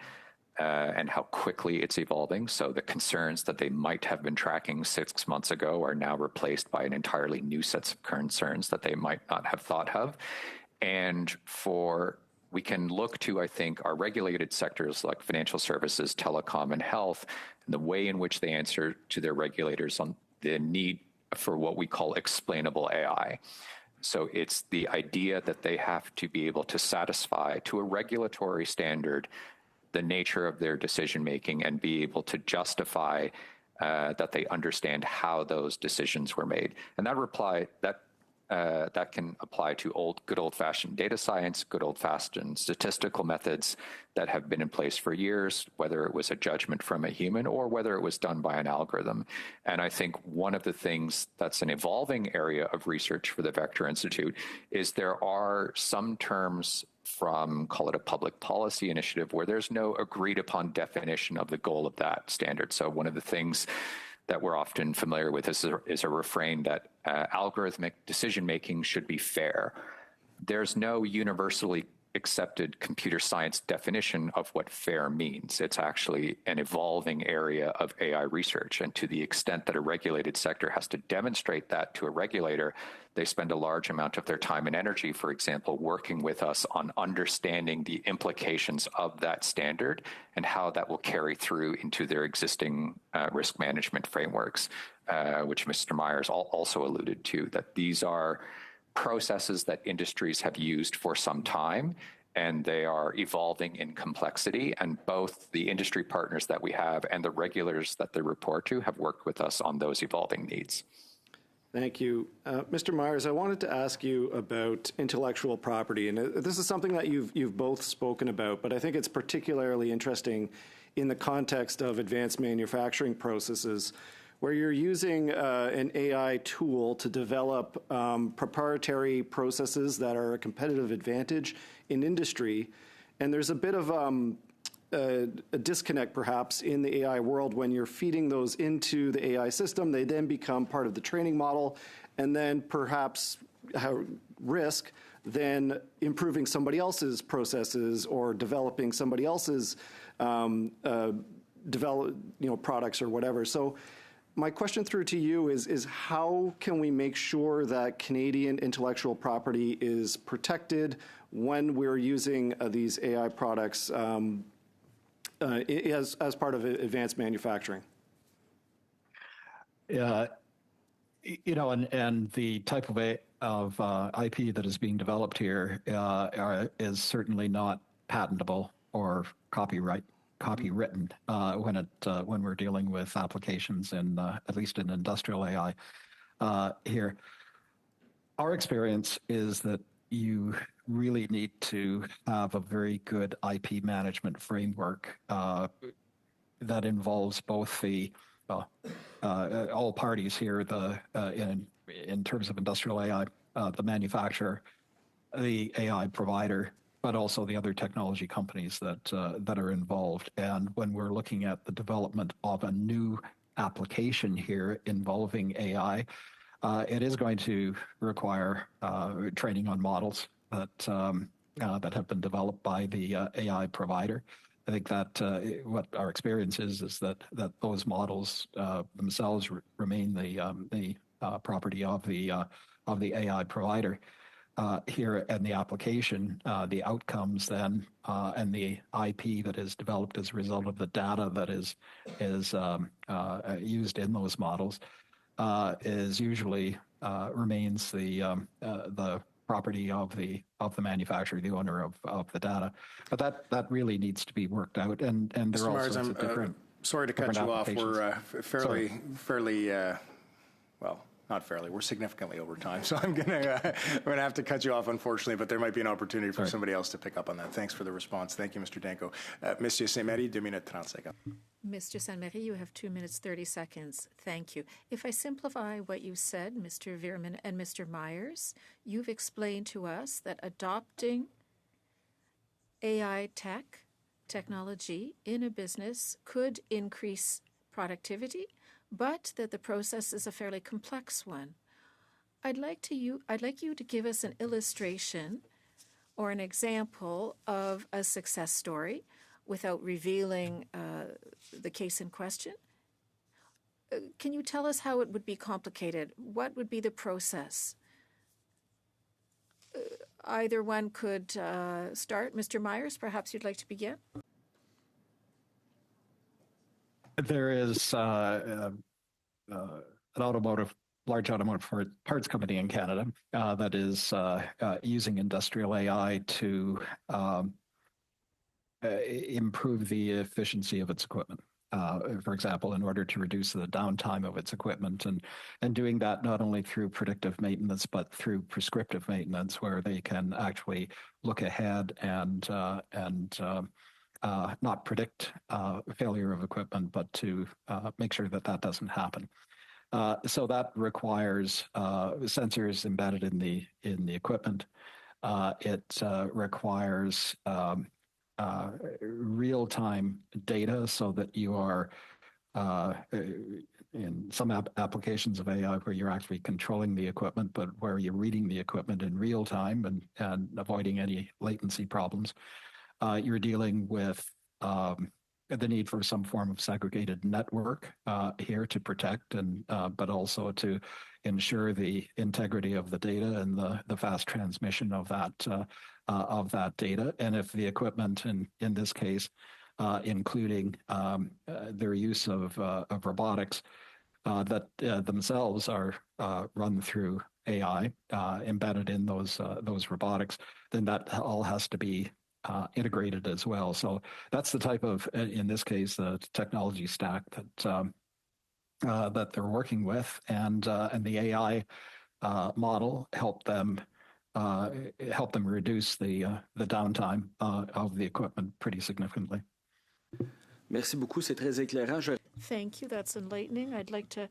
[SPEAKER 3] and how quickly it's evolving. So the concerns that they might have been tracking 6 months ago are now replaced by an entirely new set of concerns that they might not have thought of. And we can look to, I think, our regulated sectors like financial services, telecom, and health, and the way in which they answer to their regulators on the need for what we call explainable AI. So it's the idea that they have to be able to satisfy to a regulatory standard the nature of their decision making and be able to justify that they understand how those decisions were made. And that can apply to good old-fashioned data science, good old-fashioned statistical methods that have been in place for years, whether it was a judgment from a human or whether it was done by an algorithm. And I think one of the things that's an evolving area of research for the Vector Institute is there are some terms from, call it a public policy initiative, where there's no agreed upon definition of the goal of that standard. So one of the things that we're often familiar with is a refrain that algorithmic decision-making should be fair. There's no universally accepted computer science definition of what fair means. It's actually an evolving area of AI research. And to the extent that a regulated sector has to demonstrate that to a regulator, they spend a large amount of their time and energy, for example, working with us on understanding the implications of that standard and how that will carry through into their existing risk management frameworks, which Mr. Myers also alluded to, that these are processes that industries have used for some time, and they are evolving in complexity. And both the industry partners that we have and the regulators that they report to have worked with us on those evolving needs.
[SPEAKER 7] Thank you. Mr. Myers, I wanted to ask you about intellectual property. And this is something that you've both spoken about, but I think it's particularly interesting in the context of advanced manufacturing processes, where you're using an AI tool to develop proprietary processes that are a competitive advantage in industry. And there's a bit of a disconnect, perhaps, in the AI world when you're feeding those into the AI system. They then become part of the training model, and then perhaps risk than improving somebody else's processes or developing somebody else's products or whatever. So my question through to you is how can we make sure that Canadian intellectual property is protected when we're using these AI products as part of advanced manufacturing?
[SPEAKER 4] And the type of IP that is being developed here is certainly not patentable or copywritten when we're dealing with applications in at least in industrial AI here. Our experience is that you really need to have a very good IP management framework that involves both all parties here, in terms of industrial AI, the manufacturer, the AI provider, but also the other technology companies that are involved. And when we're looking at the development of a new application here involving AI, it is going to require training on models that have been developed by the AI provider. I think that what our experience is that those models themselves remain the property of the AI provider here, and the application, the outcomes then, and the IP that is developed as a result of the data that is used in those models is usually remains the property of the manufacturer, the owner of the data. But that really needs to be worked out, and there are all sorts of different.
[SPEAKER 1] Sorry to cut you off. We're fairly well, not fairly. We're significantly over time, so I'm gonna have to cut you off, unfortunately. But there might be an opportunity for somebody else to pick up on that. Thanks for the response. Thank you, Mr. Danko. Monsieur Saint-Marie, 2 minutes 30 seconds.
[SPEAKER 2] Mr. Saint-Marie, you have 2 minutes 30 seconds. Thank you. If I simplify what you said, Mr. Veerman and Mr. Myers, you've explained to us that adopting AI technology in a business could increase productivity, but that the process is a fairly complex one. I'd like you to give us an illustration or an example of a success story without revealing the case in question. Can you tell us how it would be complicated? What would be the process? Either one could start. Mr. Myers, perhaps you'd like to begin?
[SPEAKER 4] There is an large automotive parts company in Canada that is using industrial AI to improve the efficiency of its equipment. For example, in order to reduce the downtime of its equipment, and doing that not only through predictive maintenance, but through prescriptive maintenance, where they can actually look ahead and not predict failure of equipment, but to make sure that doesn't happen. So that requires sensors embedded in the equipment. It requires real-time data, so that you are in some applications of AI where you're actually controlling the equipment, but where you're reading the equipment in real time and avoiding any latency problems. You're dealing with the need for some form of segregated network here to protect but also to ensure the integrity of the data and the fast transmission of that data. And if the equipment, in this case, including their use of robotics that themselves are run through AI embedded in those robotics, then that all has to be integrated as well. So that's the type of, in this case, the technology stack that they're working with, and the AI model help them reduce the downtime of the equipment pretty significantly.
[SPEAKER 10] Merci beaucoup, c'est très éclairant.
[SPEAKER 2] Thank you, that's enlightening. I'd like to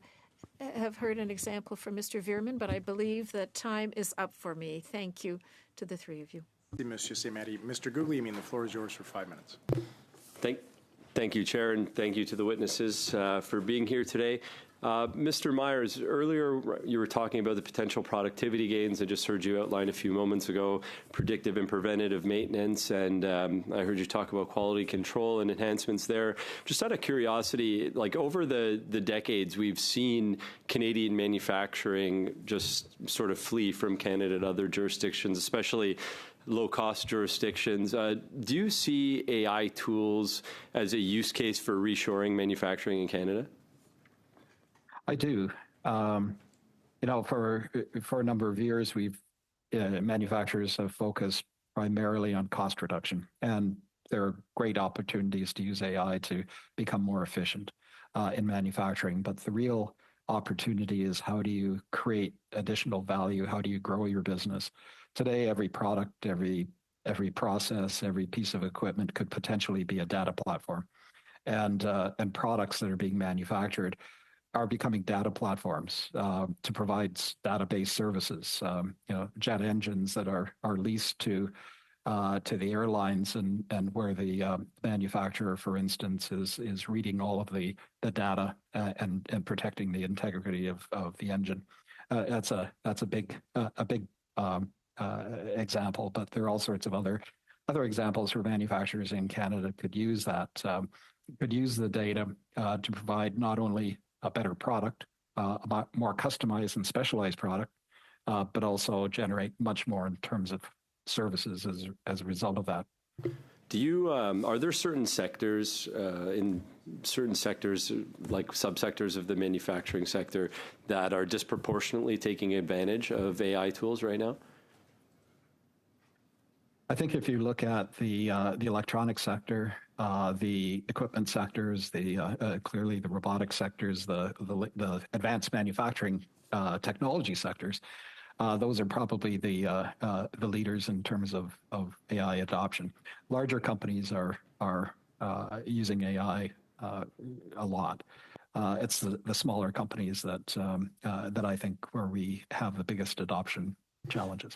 [SPEAKER 2] have heard an example from Mr. Veerman, but I believe that time is up for me. Thank you to the three of you.
[SPEAKER 1] Monsieur Saint-Marie. Mr. Guglielmin, the floor is yours for 5 minutes.
[SPEAKER 11] Thank you, Chair, and thank you to the witnesses for being here today. Mr. Myers, earlier you were talking about the potential productivity gains. I just heard you outline a few moments ago predictive and preventative maintenance, and I heard you talk about quality control and enhancements there. Just out of curiosity, like over the decades, we've seen Canadian manufacturing just sort of flee from Canada to other jurisdictions, especially low-cost jurisdictions. Do you see AI tools as a use case for reshoring manufacturing in Canada?
[SPEAKER 4] I do. For a number of years, manufacturers have focused primarily on cost reduction, and there are great opportunities to use AI to become more efficient in manufacturing. But the real opportunity is how do you create additional value? How do you grow your business? Today, every product, every process, every piece of equipment could potentially be a data platform, and products that are being manufactured are becoming data platforms to provide database services. Jet engines that are leased to the airlines, and where the manufacturer, for instance, is reading all of the data and protecting the integrity of the engine. That's a big example, but there are all sorts of other examples where manufacturers in Canada could use the data to provide not only a better product, a more customized and specialized product, but also generate much more in terms of services as a result of that.
[SPEAKER 11] Are there certain sectors, like subsectors of the manufacturing sector, that are disproportionately taking advantage of AI tools right now?
[SPEAKER 4] I think if you look at the electronic sector, the equipment sectors, clearly the robotic sectors, the advanced manufacturing technology sectors, those are probably the leaders in terms of AI adoption. Larger companies are using AI a lot. It's the smaller companies that I think where we have the biggest adoption challenges.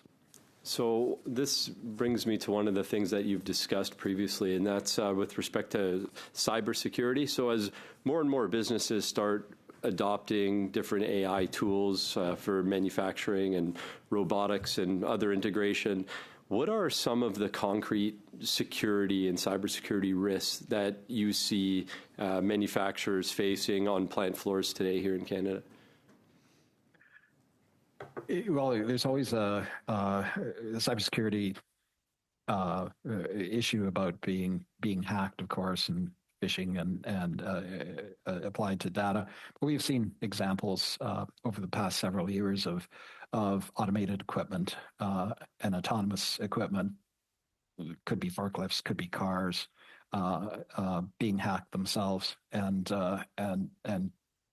[SPEAKER 11] So this brings me to one of the things that you've discussed previously, and that's with respect to cybersecurity. So as more and more businesses start adopting different AI tools for manufacturing and robotics and other integration, what are some of the concrete security and cybersecurity risks that you see manufacturers facing on plant floors today here in Canada?
[SPEAKER 4] Well, there's always a cybersecurity issue about being hacked, of course, and phishing and applied to data. But we've seen examples over the past several years of automated equipment and autonomous equipment. Could be forklifts, could be cars, being hacked themselves, and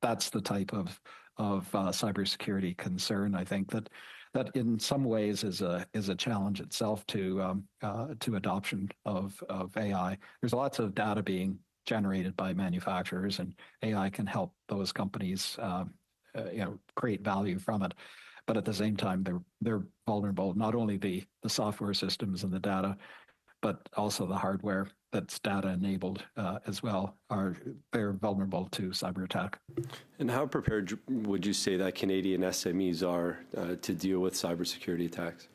[SPEAKER 4] that's the type of cybersecurity concern, I think, that in some ways is a challenge itself to adoption of AI. There's lots of data being generated by manufacturers, and AI can help those companies create value from it. But at the same time, they're vulnerable. Not only the software systems and the data, but also the hardware that's data enabled as well. They're vulnerable to cyber attack.
[SPEAKER 11] And how prepared would you say that Canadian SMEs are to deal with cybersecurity attacks?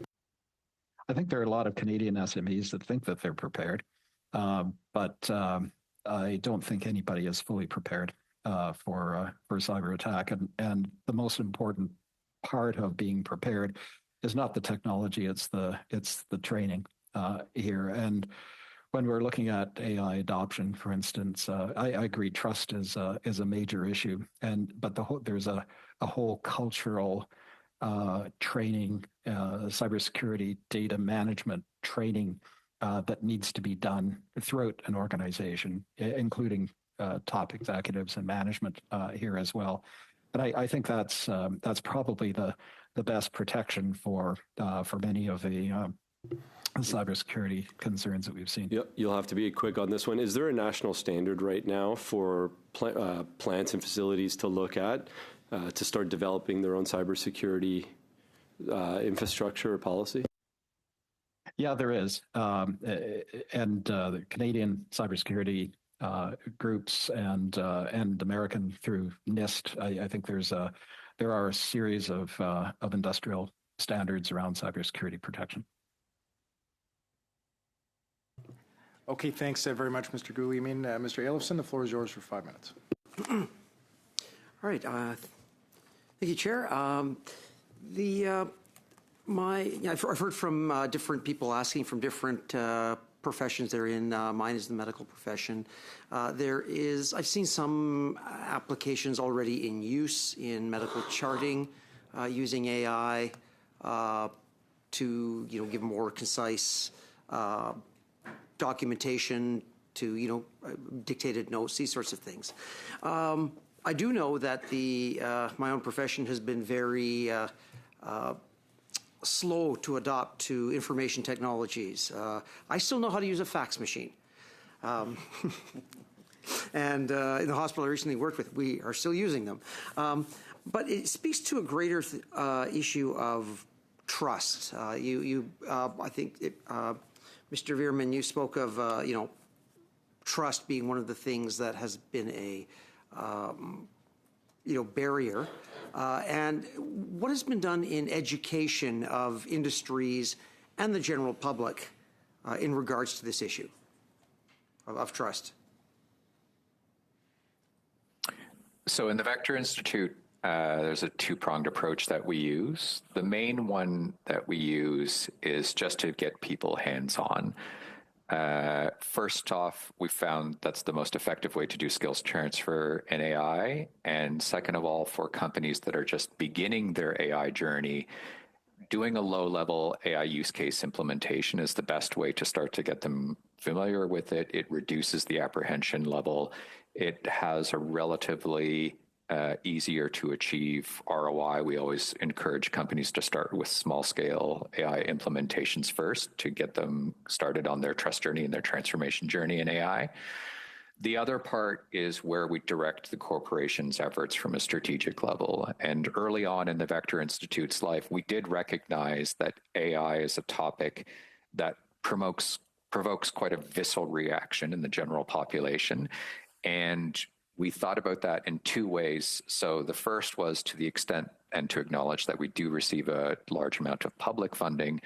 [SPEAKER 4] I think there are a lot of Canadian SMEs that think that they're prepared, but I don't think anybody is fully prepared for cyber attack. And the most important part of being prepared is not the technology; it's the training here. And when we're looking at AI adoption, for instance, I agree trust is a major issue, but there's a whole cultural training, cybersecurity data management training that needs to be done throughout an organization, including top executives and management here as well. And I think that's probably the best protection for many of the cybersecurity concerns that we've seen.
[SPEAKER 11] You'll have to be quick on this one. Is there a national standard right now for plants and facilities to look at to start developing their own cybersecurity infrastructure or policy?
[SPEAKER 4] Yeah, there is. And the Canadian Cybersecurity groups and American through NIST. I think there are a series of industrial standards around cybersecurity protection.
[SPEAKER 1] Okay, thanks very much, Mr. Guillemin. Mr. Elifson, the floor is yours for 5 minutes.
[SPEAKER 12] All right. Thank you, Chair. I've heard from different people asking from different professions they're in. Mine is the medical profession. I've seen some applications already in use in medical charting using AI to give more concise documentation to dictated notes, these sorts of things. I do know that my own profession has been very slow to adopt to information technologies. I still know how to use a fax machine. And in the hospital I recently worked with, we are still using them. But it speaks to a greater issue of trust. I think, Mr. Veerman, you spoke of, trust being one of the things that has been a barrier. And what has been done in education of industries and the general public in regards to this issue of trust?
[SPEAKER 3] So in the Vector Institute, there's a two-pronged approach that we use. The main one that we use is just to get people hands-on. First off, we found that's the most effective way to do skills transfer in AI. And second of all, for companies that are just beginning their AI journey, doing a low-level AI use case implementation is the best way to start to get them familiar with it. It reduces the apprehension level. It has a relatively easier to achieve ROI. We always encourage companies to start with small-scale AI implementations first to get them started on their trust journey and their transformation journey in AI. The other part is where we direct the corporation's efforts from a strategic level. And early on in the Vector Institute's life, we did recognize that AI is a topic that provokes quite a visceral reaction in the general population. And we thought about that in two ways. So the first was to the extent and to acknowledge that we do receive a large amount of public funding.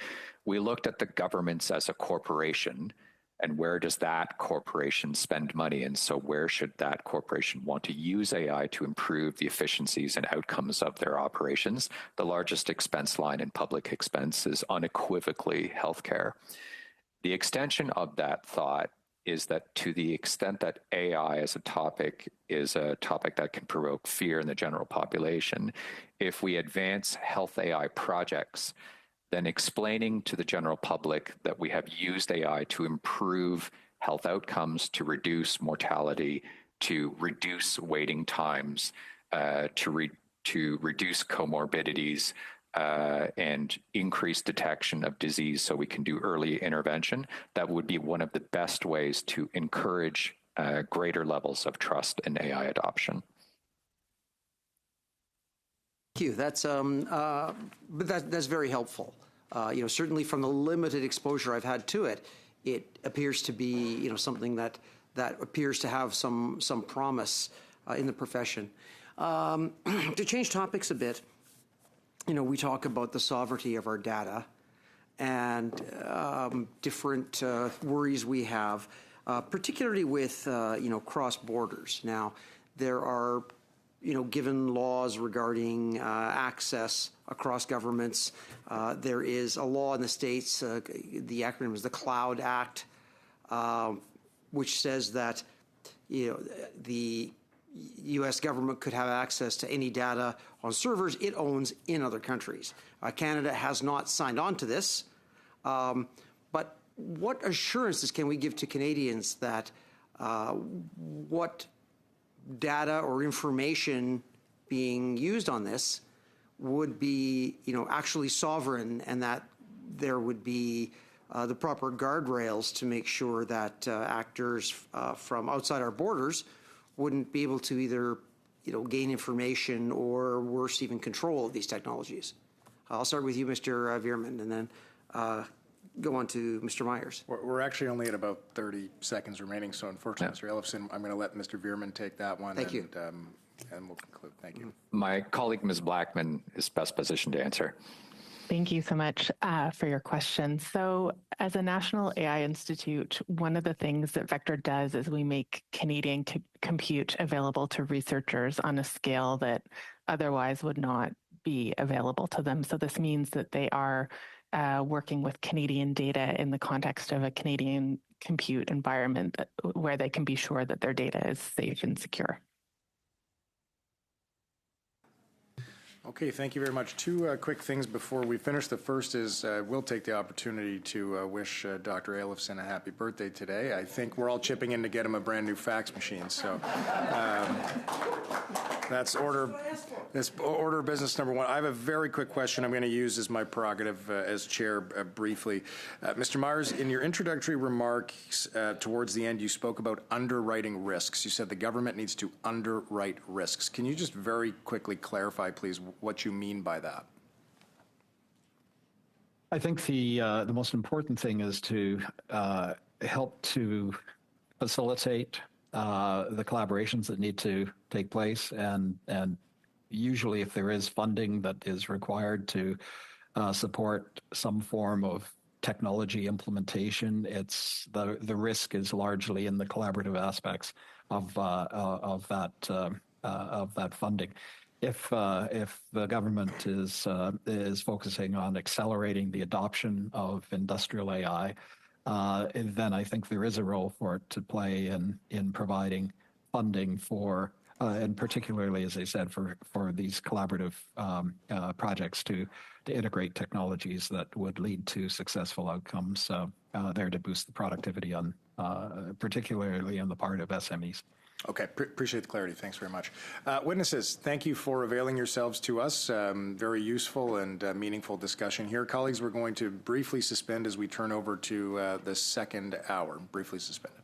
[SPEAKER 3] We looked at the governments as a corporation and where does that corporation spend money? And so where should that corporation want to use AI to improve the efficiencies and outcomes of their operations? The largest expense line in public expense is unequivocally healthcare. The extension of that thought is that to the extent that AI as a topic is a topic that can provoke fear in the general population, if we advance health AI projects, then explaining to the general public that we have used AI to improve health outcomes, to reduce mortality, to reduce waiting times, to reduce comorbidities, and increase detection of disease so we can do early intervention, that would be one of the best ways to encourage greater levels of trust in AI adoption.
[SPEAKER 12] Thank you. That's very helpful. Certainly from the limited exposure I've had to it, it appears to be something that appears to have some promise in the profession. To change topics a bit, we talk about the sovereignty of our data and different worries we have, particularly with cross borders. Now, there are given laws regarding access across governments. There is a law in the States, the acronym is the Cloud Act, which says that the U.S. government could have access to any data on servers it owns in other countries. Canada has not signed on to this, but what assurances can we give to Canadians that what data or information being used on this would be, actually sovereign, and that there would be the proper guardrails to make sure that actors from outside our borders wouldn't be able to either, gain information or, worse, even control of these technologies. I'll start with you, Mr. Veerman, and then go on to Mr. Myers.
[SPEAKER 1] We're actually only at about 30 seconds remaining, so unfortunately, Mr. Ellefson, I'm going to let Mr. Veerman take that one.
[SPEAKER 12] Thank you.
[SPEAKER 1] And we'll conclude. Thank you.
[SPEAKER 3] My colleague, Ms. Blackman, is best positioned to answer.
[SPEAKER 13] Thank you so much for your question. So as a National AI Institute, one of the things that Vector does is we make Canadian compute available to researchers on a scale that otherwise would not be available to them. So this means that they are working with Canadian data in the context of a Canadian compute environment where they can be sure that their data is safe and secure.
[SPEAKER 1] Okay, thank you very much. Two quick things before we finish. The first is we'll take the opportunity to wish Dr. Ellefson a happy birthday today. I think we're all chipping in to get him a brand new fax machine. So that's order of business number one. I have a very quick question I'm going to use as my prerogative as chair briefly. Mr. Myers, in your introductory remarks towards the end, you spoke about underwriting risks. You said the government needs to underwrite risks. Can you just very quickly clarify, please, what you mean by that?
[SPEAKER 4] I think the most important thing is to help to facilitate the collaborations that need to take place, and usually if there is funding that is required to support some form of technology implementation, it's the risk is largely in the collaborative aspects of that funding. If the government is focusing on accelerating the adoption of industrial AI, then I think there is a role for it to play in providing funding for, and particularly, as I said, for these collaborative projects to integrate technologies that would lead to successful outcomes there to boost the productivity on, particularly on the part of SMEs.
[SPEAKER 1] Okay, appreciate the clarity. Thanks very much. Witnesses, thank you for availing yourselves to us. Very useful and meaningful discussion here. Colleagues, we're going to briefly suspend as we turn over to the second hour. Briefly suspended.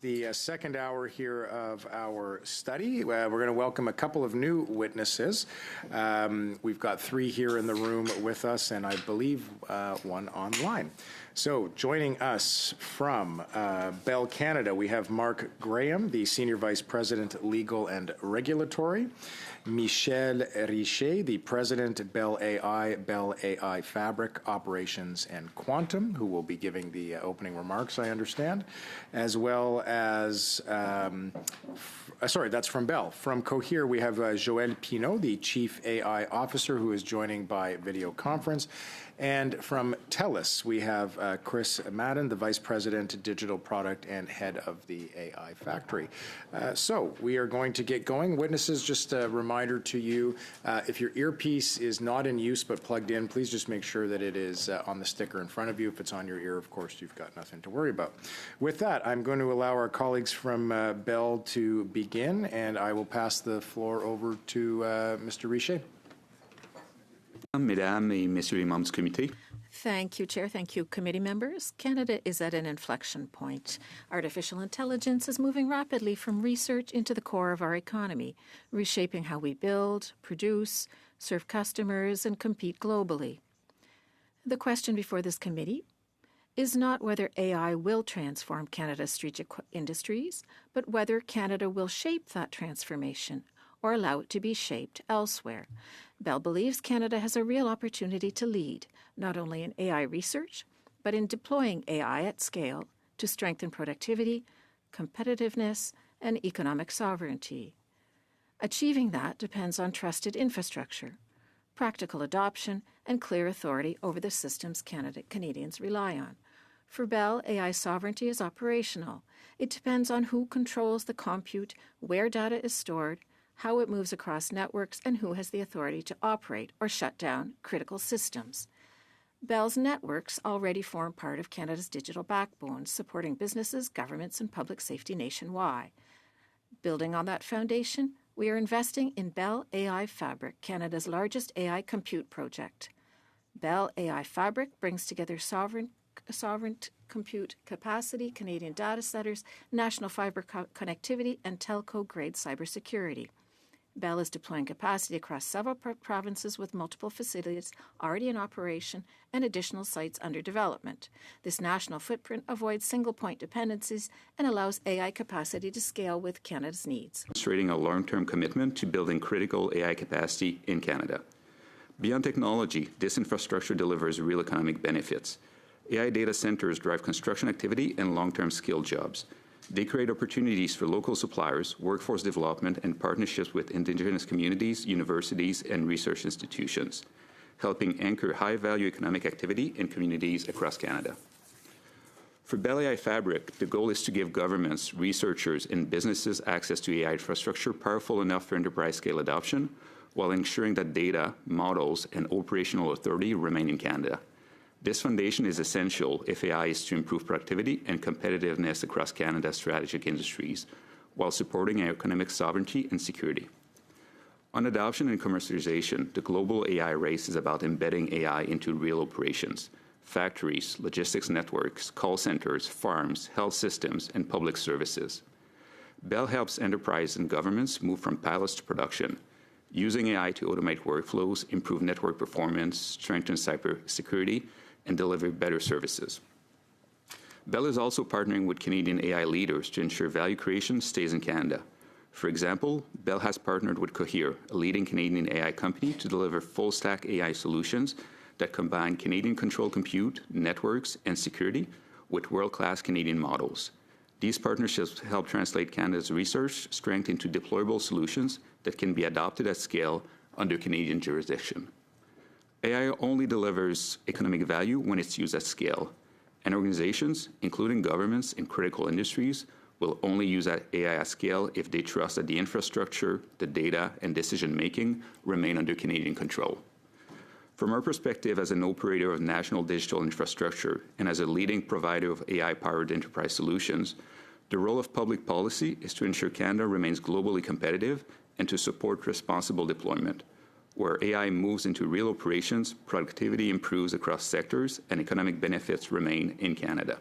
[SPEAKER 1] the second hour here of our study. We're going to welcome a couple of new witnesses. We've got 3 here in the room with us, and I believe 1 online. So joining us from Bell Canada, we have Mark Graham, the Senior Vice President, Legal and Regulatory. Michel Richer, the President, Bell AI Fabric Operations and Quantum, who will be giving the opening remarks, I understand, as well as, sorry, that's from Bell. From Cohere, we have Joël Pinault, the Chief AI Officer, who is joining by video conference. And from TELUS, we have Chris Madden, the Vice President, Digital Product and Head of the AI Factory. So we are going to get going. Witnesses, just a reminder to you, if your earpiece is not in use but plugged in, please just make sure that it is on the sticker in front of you. If it's on your ear, of course, you've got nothing to worry about. With that, I'm going to allow our colleagues from Bell to begin, and I will pass the floor over to Mr. Richer.
[SPEAKER 14] Mesdames et messieurs les membres du comité.
[SPEAKER 2] Thank you, Chair. Thank you, committee members. Canada is at an inflection point. Artificial intelligence is moving rapidly from research into the core of our economy, reshaping how we build, produce, serve customers, and compete globally. The question before this committee is not whether AI will transform Canada's strategic industries, but whether Canada will shape that transformation or allow it to be shaped elsewhere. Bell believes Canada has a real opportunity to lead, not only in AI research, but in deploying AI at scale to strengthen productivity, competitiveness, and economic sovereignty. Achieving that depends on trusted infrastructure, practical adoption, and clear authority over the systems Canadians rely on. For Bell, AI sovereignty is operational. It depends on who controls the compute, where data is stored, how it moves across networks, and who has the authority to operate or shut down critical systems. Bell's networks already form part of Canada's digital backbone, supporting businesses, governments, and public safety nationwide. Building on that foundation, we are investing in Bell AI Fabric, Canada's largest AI compute project. Bell AI Fabric brings together sovereign compute capacity, Canadian data centers, national fiber connectivity, and telco-grade cybersecurity. Bell is deploying capacity across several provinces with multiple facilities already in operation and additional sites under development. This national footprint avoids single-point dependencies and allows AI capacity to scale with Canada's needs.
[SPEAKER 14] Demonstrating a long-term commitment to building critical AI capacity in Canada. Beyond technology, this infrastructure delivers real economic benefits. AI data centers drive construction activity and long-term skilled jobs. They create opportunities for local suppliers, workforce development, and partnerships with Indigenous communities, universities, and research institutions, helping anchor high-value economic activity in communities across Canada. For Bell AI Fabric, the goal is to give governments, researchers, and businesses access to AI infrastructure powerful enough for enterprise-scale adoption, while ensuring that data, models, and operational authority remain in Canada. This foundation is essential if AI is to improve productivity and competitiveness across Canada's strategic industries, while supporting our economic sovereignty and security. On adoption and commercialization, the global AI race is about embedding AI into real operations, factories, logistics networks, call centers, farms, health systems, and public services. Bell helps enterprise and governments move from pilots to production, using AI to automate workflows, improve network performance, strengthen cybersecurity, and deliver better services. Bell is also partnering with Canadian AI leaders to ensure value creation stays in Canada. For example, Bell has partnered with Cohere, a leading Canadian AI company, to deliver full-stack AI solutions that combine Canadian-controlled compute, networks, and security with world-class Canadian models. These partnerships help translate Canada's research strength into deployable solutions that can be adopted at scale under Canadian jurisdiction. AI only delivers economic value when it's used at scale, and organizations, including governments in critical industries, will only use AI at scale if they trust that the infrastructure, the data, and decision-making remain under Canadian control. From our perspective as an operator of national digital infrastructure and as a leading provider of AI-powered enterprise solutions, the role of public policy is to ensure Canada remains globally competitive and to support responsible deployment. Where AI moves into real operations, productivity improves across sectors, and economic benefits remain in Canada.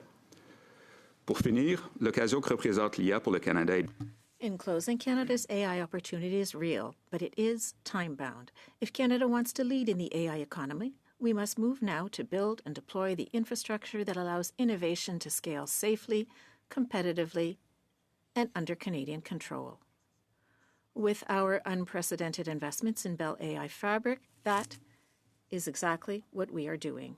[SPEAKER 14] Pour finir, l'occasion que représente l'IA pour le Canada est...
[SPEAKER 2] In closing, Canada's AI opportunity is real, but it is time-bound. If Canada wants to lead in the AI economy, we must move now to build and deploy the infrastructure that allows innovation to scale safely, competitively, and under Canadian control. With our unprecedented investments in Bell AI Fabric, that is exactly what we are doing.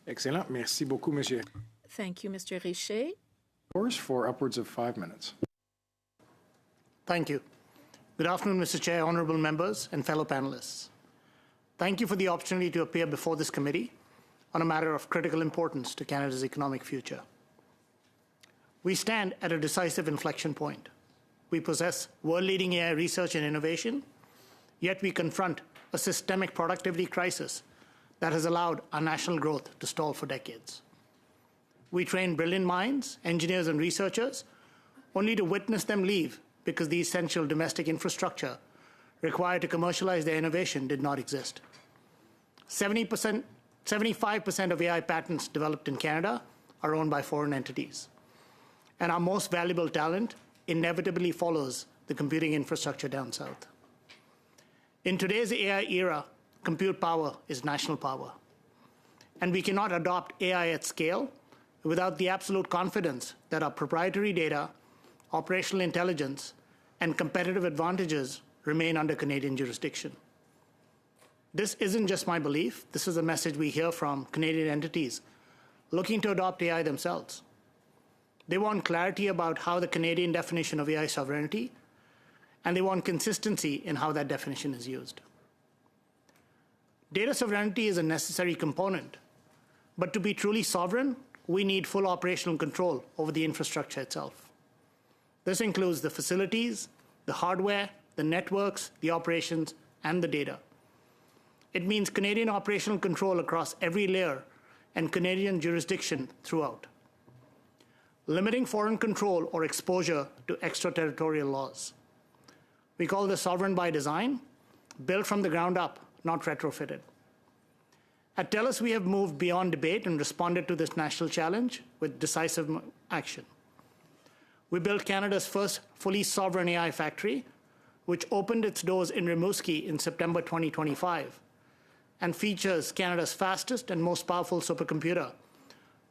[SPEAKER 1] Excellent. Merci beaucoup, Monsieur.
[SPEAKER 2] Thank you, Mr. Richer.
[SPEAKER 1] For upwards of 5 minutes.
[SPEAKER 15] Thank you. Good afternoon, Mr. Chair, honorable members, and fellow panelists. Thank you for the opportunity to appear before this committee on a matter of critical importance to Canada's economic future. We stand at a decisive inflection point. We possess world-leading AI research and innovation, yet we confront a systemic productivity crisis that has allowed our national growth to stall for decades. We train brilliant minds, engineers, and researchers, only to witness them leave because the essential domestic infrastructure required to commercialize their innovation did not exist. 75% of AI patents developed in Canada are owned by foreign entities. And our most valuable talent inevitably follows the computing infrastructure down south. In today's AI era, compute power is national power. And we cannot adopt AI at scale without the absolute confidence that our proprietary data, operational intelligence, and competitive advantages remain under Canadian jurisdiction. This isn't just my belief. This is a message we hear from Canadian entities looking to adopt AI themselves. They want clarity about how the Canadian definition of AI sovereignty, and they want consistency in how that definition is used. Data sovereignty is a necessary component, but to be truly sovereign, we need full operational control over the infrastructure itself. This includes the facilities, the hardware, the networks, the operations, and the data. It means Canadian operational control across every layer and Canadian jurisdiction throughout. Limiting foreign control or exposure to extraterritorial laws. We call this sovereign by design, built from the ground up, not retrofitted. At TELUS, we have moved beyond debate and responded to this national challenge with decisive action. We built Canada's first fully sovereign AI factory, which opened its doors in Rimouski in September 2025, and features Canada's fastest and most powerful supercomputer,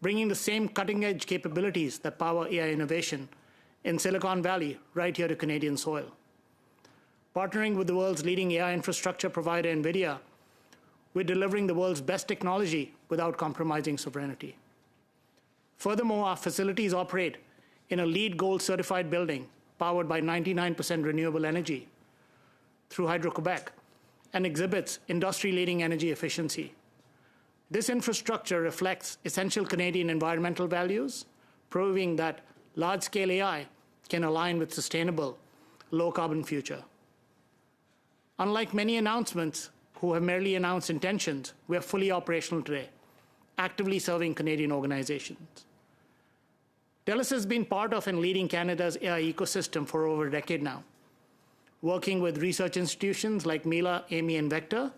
[SPEAKER 15] bringing the same cutting-edge capabilities that power AI innovation in Silicon Valley right here to Canadian soil. Partnering with the world's leading AI infrastructure provider, NVIDIA, we're delivering the world's best technology without compromising sovereignty. Furthermore, our facilities operate in a LEED Gold certified building powered by 99% renewable energy through Hydro-Quebec and exhibits industry-leading energy efficiency. This infrastructure reflects essential Canadian environmental values, proving that large-scale AI can align with sustainable, low-carbon future. Unlike many announcements who have merely announced intentions, we are fully operational today, actively serving Canadian organizations. TELUS has been part of and leading Canada's AI ecosystem for over a decade now, working with research institutions like Mila, Amy, and Vector,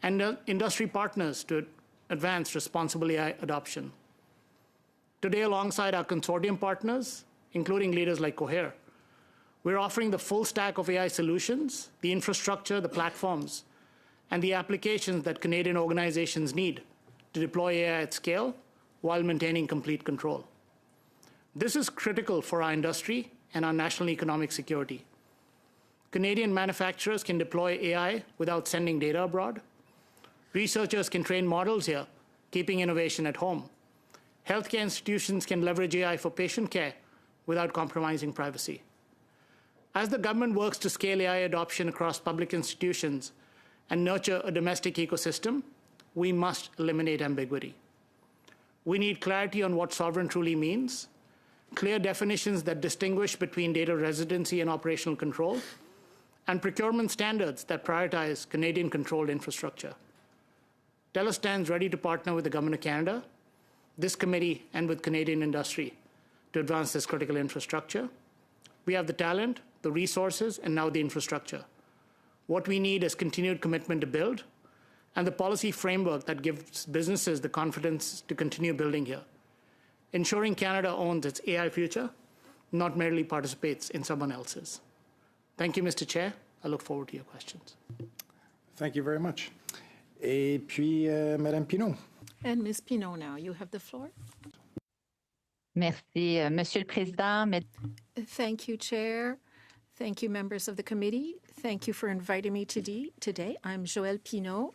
[SPEAKER 15] and industry partners to advance responsible AI adoption. Today, alongside our consortium partners, including leaders like Cohere, we're offering the full stack of AI solutions, the infrastructure, the platforms, and the applications that Canadian organizations need to deploy AI at scale while maintaining complete control. This is critical for our industry and our national economic security. Canadian manufacturers can deploy AI without sending data abroad. Researchers can train models here, keeping innovation at home. Healthcare institutions can leverage AI for patient care without compromising privacy. As the government works to scale AI adoption across public institutions and nurture a domestic ecosystem, we must eliminate ambiguity. We need clarity on what sovereign truly means, clear definitions that distinguish between data residency and operational control, and procurement standards that prioritize Canadian-controlled infrastructure. TELUS stands ready to partner with the Government of Canada, this committee, and with Canadian industry to advance this critical infrastructure. We have the talent, the resources, and now the infrastructure. What we need is continued commitment to build and the policy framework that gives businesses the confidence to continue building here. ensuring Canada owns its AI future, not merely participates in someone else's. Thank you, Mr. Chair. I look forward to your questions.
[SPEAKER 1] Thank you very much. Et puis, Madame Pinault.
[SPEAKER 2] And Ms. Pinault now, you have the floor.
[SPEAKER 16] Merci, Monsieur le Président.
[SPEAKER 2] Thank you, Chair. Thank you, members of the committee. Thank you for inviting me today. I'm Joëlle Pinault.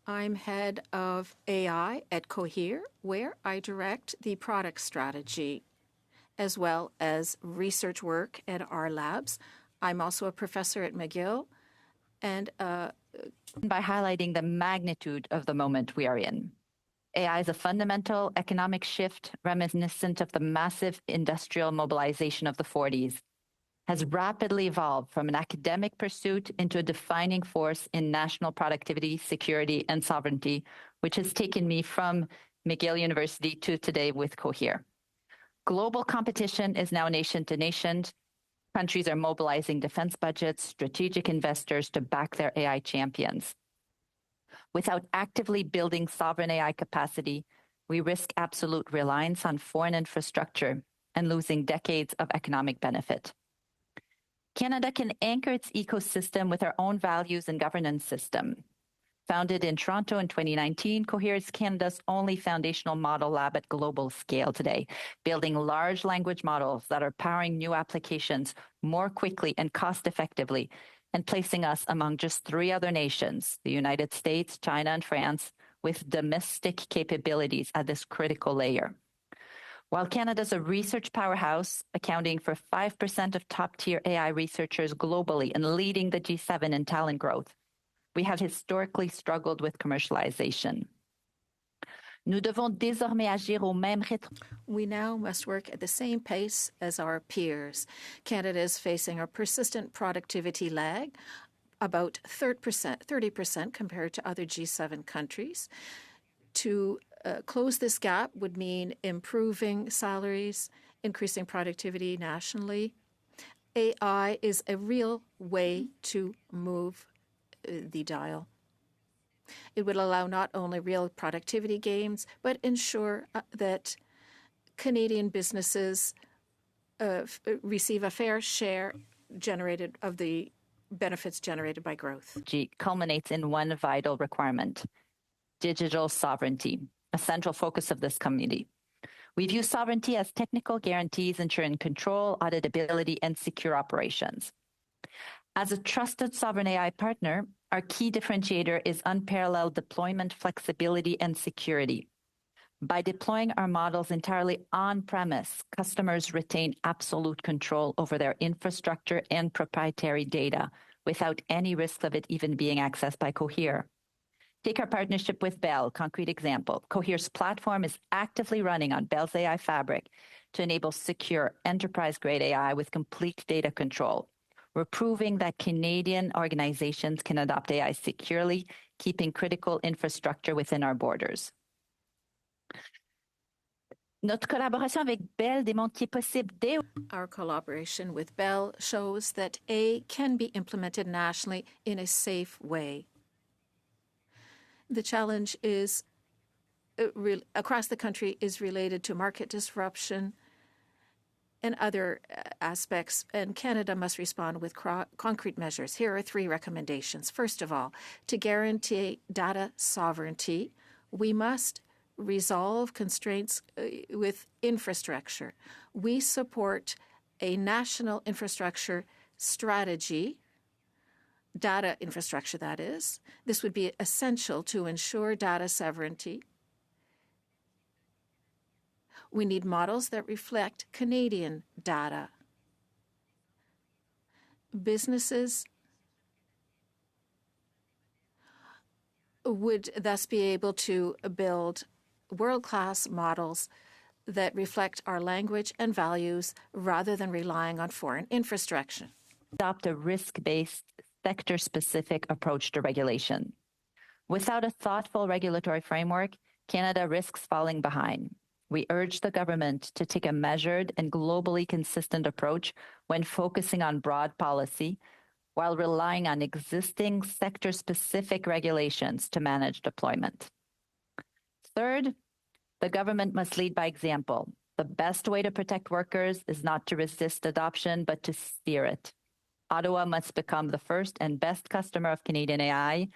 [SPEAKER 2] I'm head of AI at Cohere, where I direct the product strategy, as well as research work at our labs. I'm also a professor at McGill, and
[SPEAKER 16] by highlighting the magnitude of the moment we are in. AI is a fundamental economic shift reminiscent of the massive industrial mobilization of the 40s, has rapidly evolved from an academic pursuit into a defining force in national productivity, security, and sovereignty, which has taken me from McGill University to today with Cohere. Global competition is now nation to nation. Countries are mobilizing defense budgets, strategic investors to back their AI champions. Without actively building sovereign AI capacity, we risk absolute reliance on foreign infrastructure and losing decades of economic benefit. Canada can anchor its ecosystem with our own values and governance system. Founded in Toronto in 2019, Cohere is Canada's only foundational model lab at global scale today, building large language models that are powering new applications more quickly and cost-effectively, and placing us among just 3 other nations, the United States, China, and France, with domestic capabilities at this critical layer. While Canada's a research powerhouse, accounting for 5% of top-tier AI researchers globally and leading the G7 in talent growth, we have historically struggled with commercialization. Nous devons désormais agir au même rythme.
[SPEAKER 2] We now must work at the same pace as our peers. Canada is facing a persistent productivity lag, about 30% compared to other G7 countries. To close this gap would mean improving salaries, increasing productivity nationally. AI is a real way to move the dial. It would allow not only real productivity gains, but ensure that Canadian businesses receive a fair share generated of the benefits generated by growth.
[SPEAKER 16] Culminates in one vital requirement: digital sovereignty, a central focus of this committee. We view sovereignty as technical guarantees ensuring control, auditability, and secure operations. As a trusted sovereign AI partner, our key differentiator is unparalleled deployment, flexibility, and security. By deploying our models entirely on-premise, customers retain absolute control over their infrastructure and proprietary data without any risk of it even being accessed by Cohere. Take our partnership with Bell, concrete example. Cohere's platform is actively running on Bell's AI fabric to enable secure enterprise-grade AI with complete data control. We're proving that Canadian organizations can adopt AI securely, keeping critical infrastructure within our borders. Notre collaboration avec Bell démontre qu'il est possible dès...
[SPEAKER 2] Our collaboration with Bell shows that AI can be implemented nationally in a safe way. The challenge is across the country is related to market disruption and other aspects, and Canada must respond with concrete measures. Here are 3 recommendations. First of all, to guarantee data sovereignty, we must resolve constraints with infrastructure. We support a national infrastructure strategy, data infrastructure, that is. This would be essential to ensure data sovereignty. We need models that reflect Canadian data. Businesses would thus be able to build world-class models that reflect our language and values rather than relying on foreign infrastructure.
[SPEAKER 16] Adopt a risk-based, sector-specific approach to regulation. Without a thoughtful regulatory framework, Canada risks falling behind. We urge the government to take a measured and globally consistent approach when focusing on broad policy, while relying on existing sector-specific regulations to manage deployment. Third, the government must lead by example. The The best way to protect workers is not to resist adoption, but to steer it. Ottawa must become the first and best customer of Canadian AI,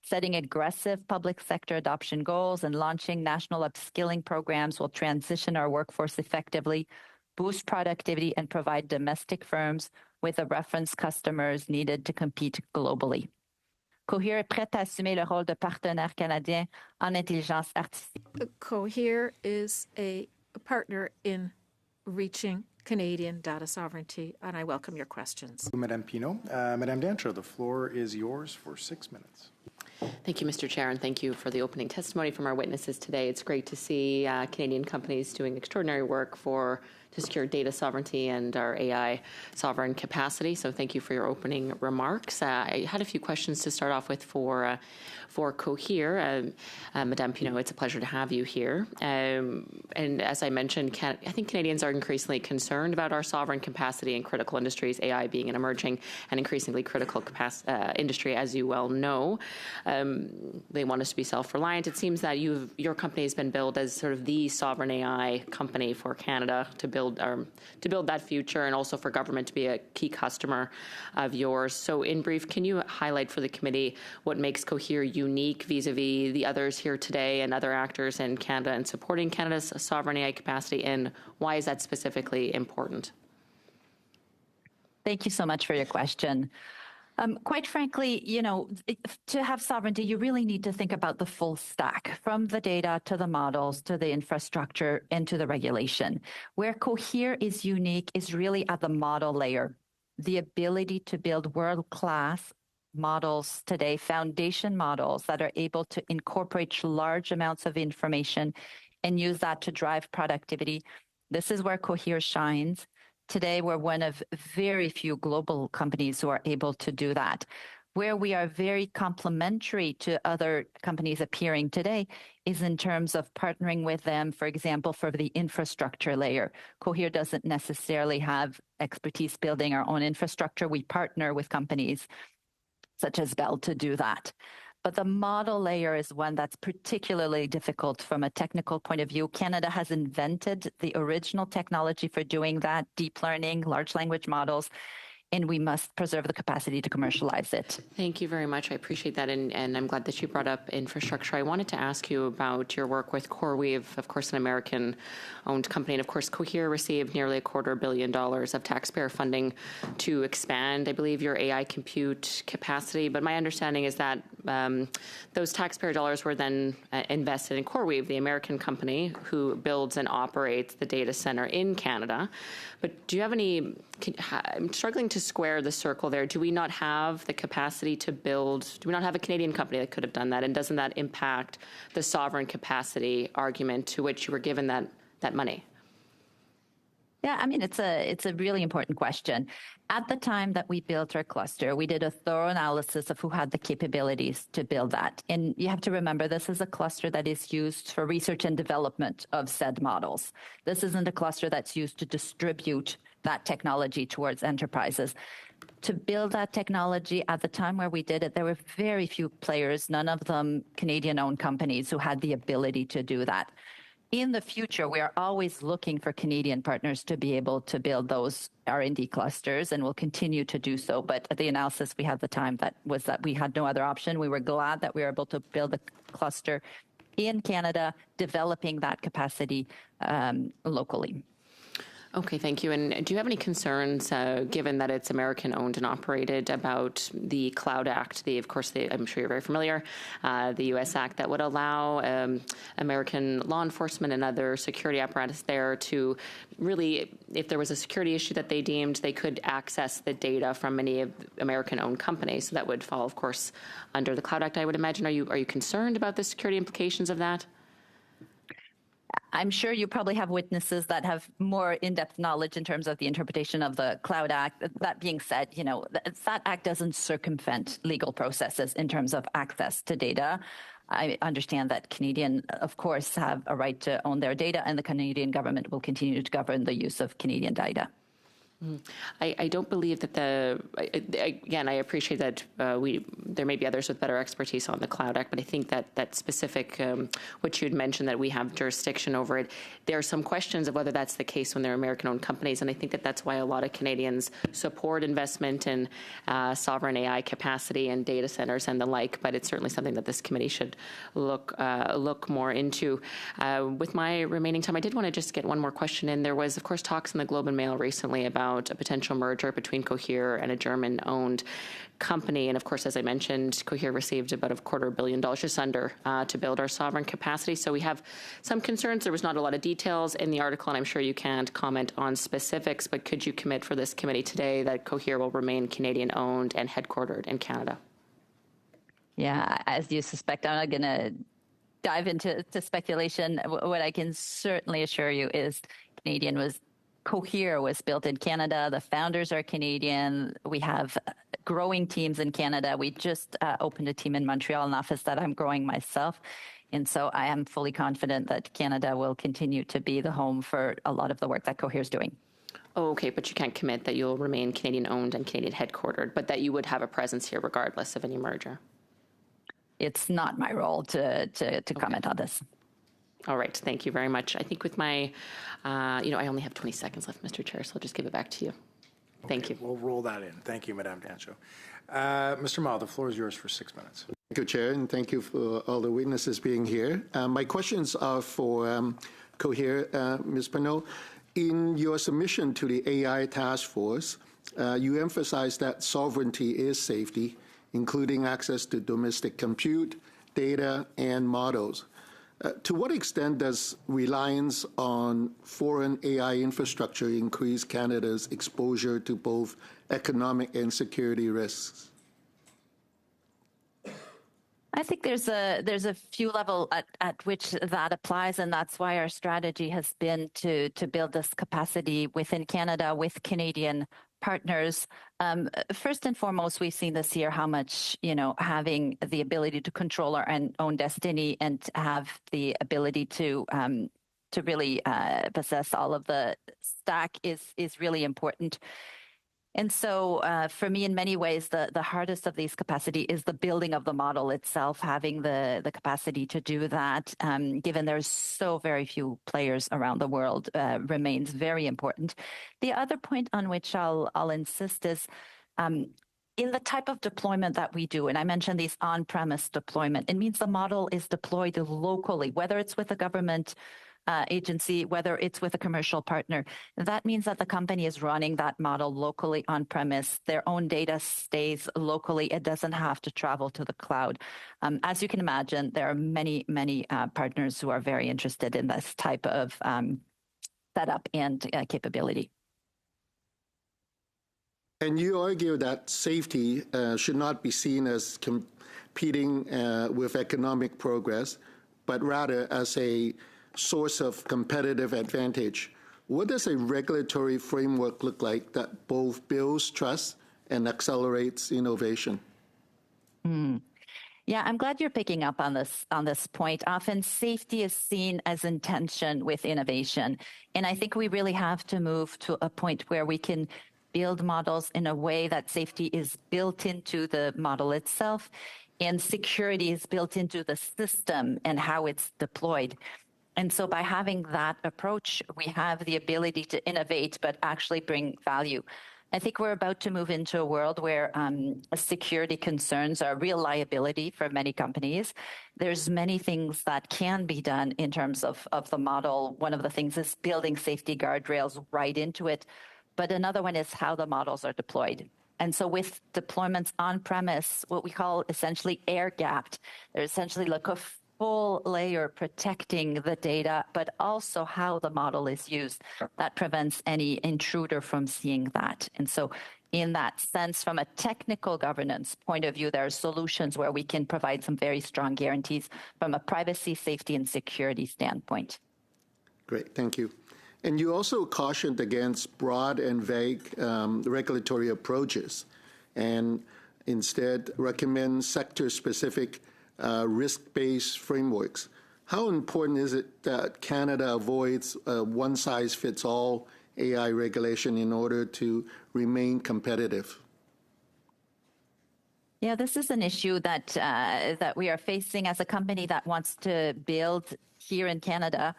[SPEAKER 16] setting aggressive public sector adoption goals and launching national upskilling programs will transition our workforce effectively, boost productivity, and provide domestic firms with the reference customers needed to compete globally. Cohere est prête à assumer le rôle de partenaire canadien en intelligence artificielle.
[SPEAKER 2] Cohere is a partner in reaching Canadian data sovereignty, and I welcome your questions.
[SPEAKER 1] Madame Pinault. Madame Dancho, the floor is yours for 6 minutes.
[SPEAKER 5] Thank you, Mr. Chair, and thank you for the opening testimony from our witnesses today. It's great to see Canadian companies doing extraordinary work to secure data sovereignty and our AI sovereign capacity. So thank you for your opening remarks. I had a few questions to start off with for Cohere. Madame Pinault, it's a pleasure to have you here. And as I mentioned, I think Canadians are increasingly concerned about our sovereign capacity in critical industries, AI being an emerging and increasingly critical industry, as you well know. They want us to be self-reliant. It seems that your company has been billed as sort of the sovereign AI company for Canada to build that future, and also for government to be a key customer of yours. So in brief, can you highlight for the committee what makes Cohere unique vis-a-vis the others here today and other actors in Canada in supporting Canada's sovereign AI capacity, and why is that specifically important?
[SPEAKER 16] Thank you so much for your question. Quite frankly, to have sovereignty, you really need to think about the full stack, from the data to the models to the infrastructure and to the regulation. Where Cohere is unique is really at the model layer. The ability to build world-class models today, foundation models that are able to incorporate large amounts of information and use that to drive productivity. This is where Cohere shines. Today, we're one of very few global companies who are able to do that. Where we are very complementary to other companies appearing today is in terms of partnering with them, for example, for the infrastructure layer. Cohere doesn't necessarily have expertise building our own infrastructure. We partner with companies such as Bell to do that. But the model layer is one that's particularly difficult from a technical point of view. Canada has invented the original technology for doing that, deep learning, large language models, and we must preserve the capacity to commercialize it.
[SPEAKER 5] Thank you very much. I appreciate that, and I'm glad that you brought up infrastructure. I wanted to ask you about your work with CoreWeave, of course, an American-owned company, and of course, Cohere received nearly $250 million of taxpayer funding to expand, I believe, your AI compute capacity. But my understanding is that those taxpayer dollars were then invested in CoreWeave, the American company who builds and operates the data center in Canada. But do you have any? I'm struggling to square the circle there. Do we not have the capacity to build? Do we not have a Canadian company that could have done that? And doesn't that impact the sovereign capacity argument to which you were given that money?
[SPEAKER 16] Yeah, I mean, it's a really important question. At the time that we built our cluster, we did a thorough analysis of who had the capabilities to build that. And you have to remember, this is a cluster that is used for research and development of said models. This isn't a cluster that's used to distribute that technology towards enterprises. To build that technology at the time where we did it, there were very few players, none of them Canadian-owned companies, who had the ability to do that. In the future, we are always looking for Canadian partners to be able to build those R&D clusters, and we'll continue to do so. But at the analysis we had at the time, that we had no other option. We were glad that we were able to build a cluster in Canada, developing that capacity locally.
[SPEAKER 5] Okay, thank you. And do you have any concerns, given that it's American-owned and operated, about the Cloud Act, I'm sure you're very familiar, the U.S. Act that would allow American law enforcement and other security apparatus there to really, if there was a security issue that they deemed, they could access the data from many of American-owned companies. So that would fall, of course, under the Cloud Act, I would imagine. Are you concerned about the security implications of that?
[SPEAKER 16] I'm sure you probably have witnesses that have more in-depth knowledge in terms of the interpretation of the Cloud Act. That being said, that act doesn't circumvent legal processes in terms of access to data. I understand that Canadians, of course, have a right to own their data, and the Canadian government will continue to govern the use of Canadian data.
[SPEAKER 5] I don't believe that again, I appreciate that there may be others with better expertise on the Cloud Act, but I think that specific, which you'd mentioned that we have jurisdiction over it, there are some questions of whether that's the case when they're American-owned companies, and I think that that's why a lot of Canadians support investment in sovereign AI capacity and data centers and the like, but it's certainly something that this committee should look more into. With my remaining time, I did want to just get one more question in. There was, of course, talks in the Globe and Mail recently about a potential merger between Cohere and a German-owned company. And of course, as I mentioned, Cohere received about $250 million, just under, to build our sovereign capacity. So we have some concerns. There was not a lot of details in the article, and I'm sure you can't comment on specifics, but could you commit for this committee today that Cohere will remain Canadian-owned and headquartered in Canada?
[SPEAKER 16] Yeah, as you suspect, I'm not going to dive into speculation. What I can certainly assure you is Cohere was built in Canada. The founders are Canadian. We have growing teams in Canada. We just opened a team in Montreal, an office that I'm growing myself. And so I am fully confident that Canada will continue to be the home for a lot of the work that Cohere is doing.
[SPEAKER 5] Oh, okay, but you can't commit that you'll remain Canadian-owned and Canadian headquartered, but that you would have a presence here regardless of any merger.
[SPEAKER 16] It's not my role to comment on this.
[SPEAKER 5] All right, thank you very much. I think with my, I only have 20 seconds left, Mr. Chair, so I'll just give it back to you. Thank you.
[SPEAKER 1] We'll roll that in. Thank you, Madame Dancho. Mr. Mah, the floor is yours for 6 minutes.
[SPEAKER 17] Thank you, Chair, and thank you for all the witnesses being here. My questions are for Cohere, Ms. Perneault. In your submission to the AI task force, you emphasize that sovereignty is safety, including access to domestic compute, data, and models. To what extent does reliance on foreign AI infrastructure increase Canada's exposure to both economic and security risks?
[SPEAKER 16] I think there's a few levels at which that applies, and that's why our strategy has been to build this capacity within Canada with Canadian partners. First and foremost, we've seen this year how much, having the ability to control our own destiny and have the ability to really possess all of the stack is really important. And so for me, in many ways, the hardest of these capacity is the building of the model itself, having the capacity to do that, given there's so very few players around the world, remains very important. The other point on which I'll insist is in the type of deployment that we do, and I mentioned these on-premise deployment, it means the model is deployed locally, whether it's with a government agency, whether it's with a commercial partner. That means that the company is running that model locally on premise. Their own data stays locally. It doesn't have to travel to the cloud. As you can imagine, there are many, many partners who are very interested in this type of setup and capability.
[SPEAKER 17] And you argue that safety should not be seen as competing with economic progress, but rather as a source of competitive advantage. What does a regulatory framework look like that both builds trust and accelerates innovation?
[SPEAKER 16] Yeah, I'm glad you're picking up on this point. Often safety is seen as in tension with innovation. And I think we really have to move to a point where we can build models in a way that safety is built into the model itself and security is built into the system and how it's deployed. And so by having that approach, we have the ability to innovate, but actually bring value. I think we're about to move into a world where security concerns are a real liability for many companies. There's many things that can be done in terms of the model. One of the things is building safety guardrails right into it. But another one is how the models are deployed. And so with deployments on premise, what we call essentially air-gapped, they're essentially like a full layer protecting the data, but also how the model is used. That prevents any intruder from seeing that. And so in that sense, from a technical governance point of view, there are solutions where we can provide some very strong guarantees from a privacy, safety, and security standpoint.
[SPEAKER 17] Great, thank you. And you also cautioned against broad and vague regulatory approaches and instead recommend sector-specific risk-based frameworks. How important is it that Canada avoids a one-size-fits-all AI regulation in order to remain competitive?
[SPEAKER 16] Yeah, this is an issue that that we are facing as a company that wants to build here in Canada,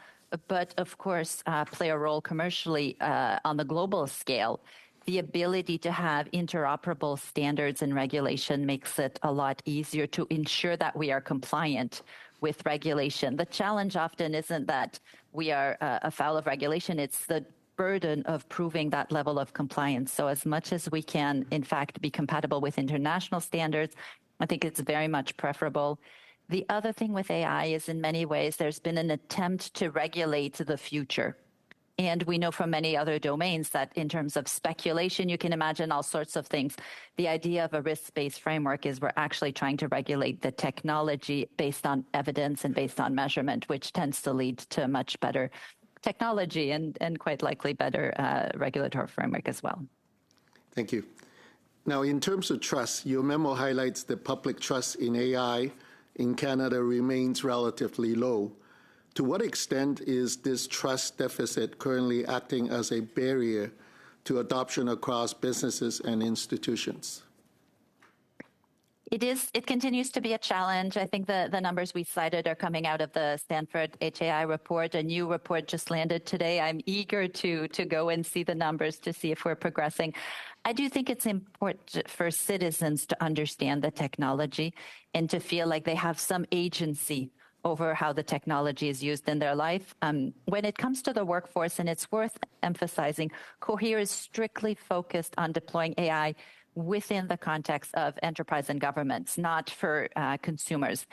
[SPEAKER 16] but of course play a role commercially on the global scale. The ability to have interoperable standards and regulation makes it a lot easier to ensure that we are compliant with regulation. The challenge often isn't that we are afoul of regulation, it's the burden of proving that level of compliance. So as much as we can, in fact, be compatible with international standards, I think it's very much preferable. The other thing with AI is in many ways, there's been an attempt to regulate the future. And we know from many other domains that in terms of speculation, you can imagine all sorts of things. The idea of a risk-based framework is we're actually trying to regulate the technology based on evidence and based on measurement, which tends to lead to much better technology and quite likely better regulatory framework as well.
[SPEAKER 17] Thank you. Now, in terms of trust, your memo highlights that public trust in AI in Canada remains relatively low. To what extent is this trust deficit currently acting as a barrier to adoption across businesses and institutions?
[SPEAKER 16] It continues to be a challenge. I think the numbers we cited are coming out of the Stanford HAI report. A new report just landed today. I'm eager to go and see the numbers to see if we're progressing. I do think it's important for citizens to understand the technology and to feel like they have some agency over how the technology is used in their life. When it comes to the workforce, and it's worth emphasizing, Cohere is strictly focused on deploying AI within the context of enterprise and governments, not for consumers.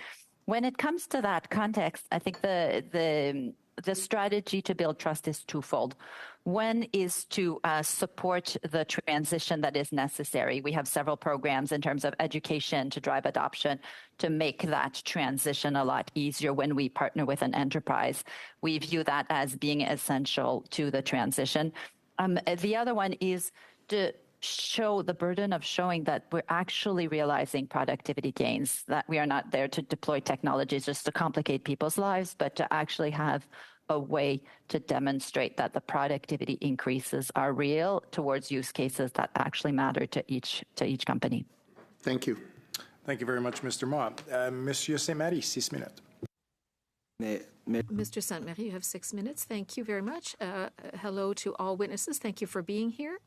[SPEAKER 16] When it comes to that context, I think the strategy to build trust is twofold. One is to support the transition that is necessary. We have several programs in terms of education to drive adoption, to make that transition a lot easier when we partner with an enterprise. We view that as being essential to the transition. The other one is to show the burden of showing that we're actually realizing productivity gains, that we are not there to deploy technologies just to complicate people's lives, but to actually have a way to demonstrate that the productivity increases are real towards use cases that actually matter to each company.
[SPEAKER 17] Thank you.
[SPEAKER 1] Thank you very much, Mr. Ma. Monsieur Saint-Marie, 6 minutes.
[SPEAKER 2] Mr. Saint-Marie, you have 6 minutes. Thank you very much. Hello to all witnesses. Thank you for being here.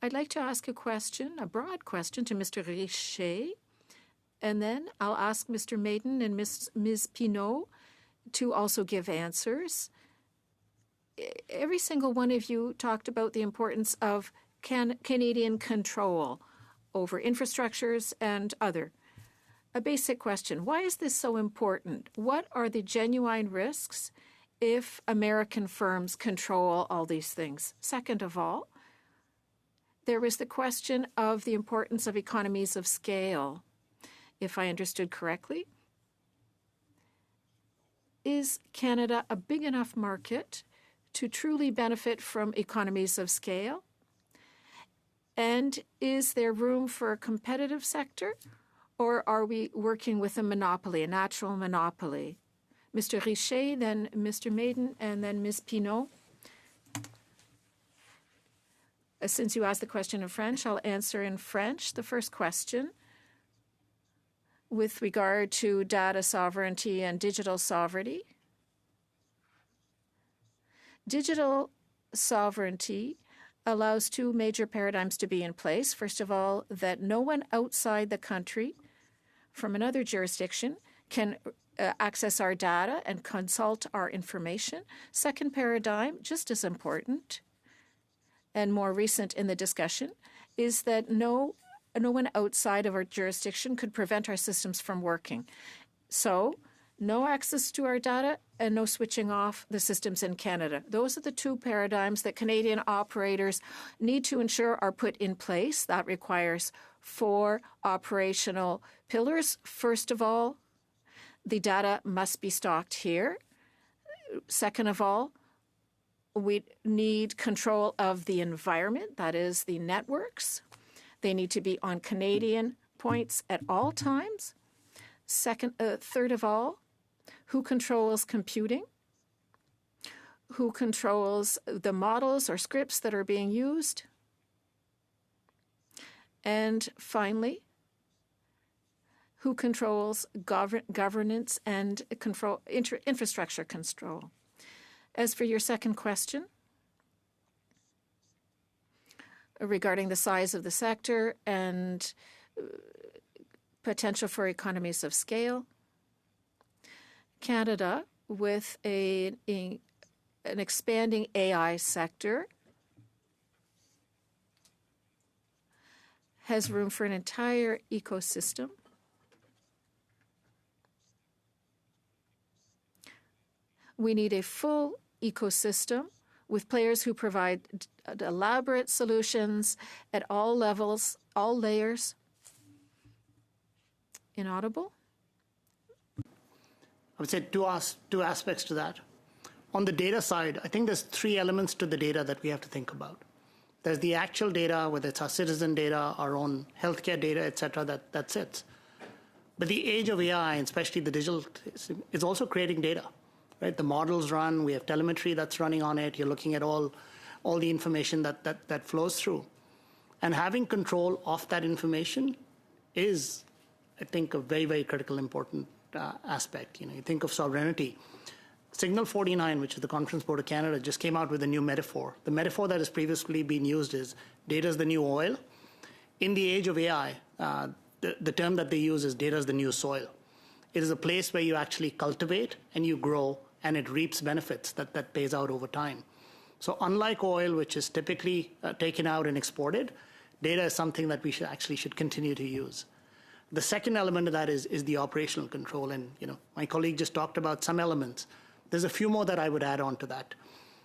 [SPEAKER 2] I'd like to ask a question, a broad question to Mr. Richer, and then I'll ask Mr. Maiden and Ms. Pinault to also give answers. Every single one of you talked about the importance of Canadian control over infrastructures and other. A basic question, why is this so important? What are the genuine risks if American firms control all these things? Second of all, there was the question of the importance of economies of scale, if I understood correctly. Is Canada a big enough market to truly benefit from economies of scale? And is there room for a competitive sector, or are we working with a monopoly, a natural monopoly? Mr. Richer, then Mr. Maiden, and then Ms. Pinault. Since you asked the question in French, I'll answer in French. The first question with regard to data sovereignty and digital sovereignty. Digital sovereignty allows two major paradigms to be in place. First of all, that no one outside the country from another jurisdiction can access our data and consult our information. Second paradigm, just as important and more recent in the discussion, is that no one outside of our jurisdiction could prevent our systems from working. So no access to our data and no switching off the systems in Canada. Those are the two paradigms that Canadian operators need to ensure are put in place. That requires 4 operational pillars. First of all, the data must be stocked here. Second of all, we need control of the environment, that is the networks. They need to be on Canadian points at all times. Third of all, who controls computing? Who controls the models or scripts that are being used? And finally, who controls governance and infrastructure control? As for your second question, regarding the size of the sector and potential for economies of scale, Canada, with an expanding AI sector, has room for an entire ecosystem. We need a full ecosystem with players who provide elaborate solutions at all levels, all layers. Inaudible?
[SPEAKER 15] I would say two aspects to that. On the data side, I think there's three elements to the data that we have to think about. There's the actual data, whether it's our citizen data, our own healthcare data, et cetera, that sits. But the age of AI, and especially the digital, is also creating data, right? The models run, we have telemetry that's running on it, you're looking at all the information that flows through. And having control of that information is, I think, a very, very critical, important aspect. You know, you think of sovereignty. Signal 49, which is the Conference Board of Canada, just came out with a new metaphor. The metaphor that has previously been used is data is the new oil. In the age of AI, the term that they use is data is the new soil. It is a place where you actually cultivate and you grow, and it reaps benefits that pays out over time. So unlike oil, which is typically taken out and exported, data is something that we should continue to use. The second element of that is the operational control. And my colleague just talked about some elements. There's a few more that I would add on to that.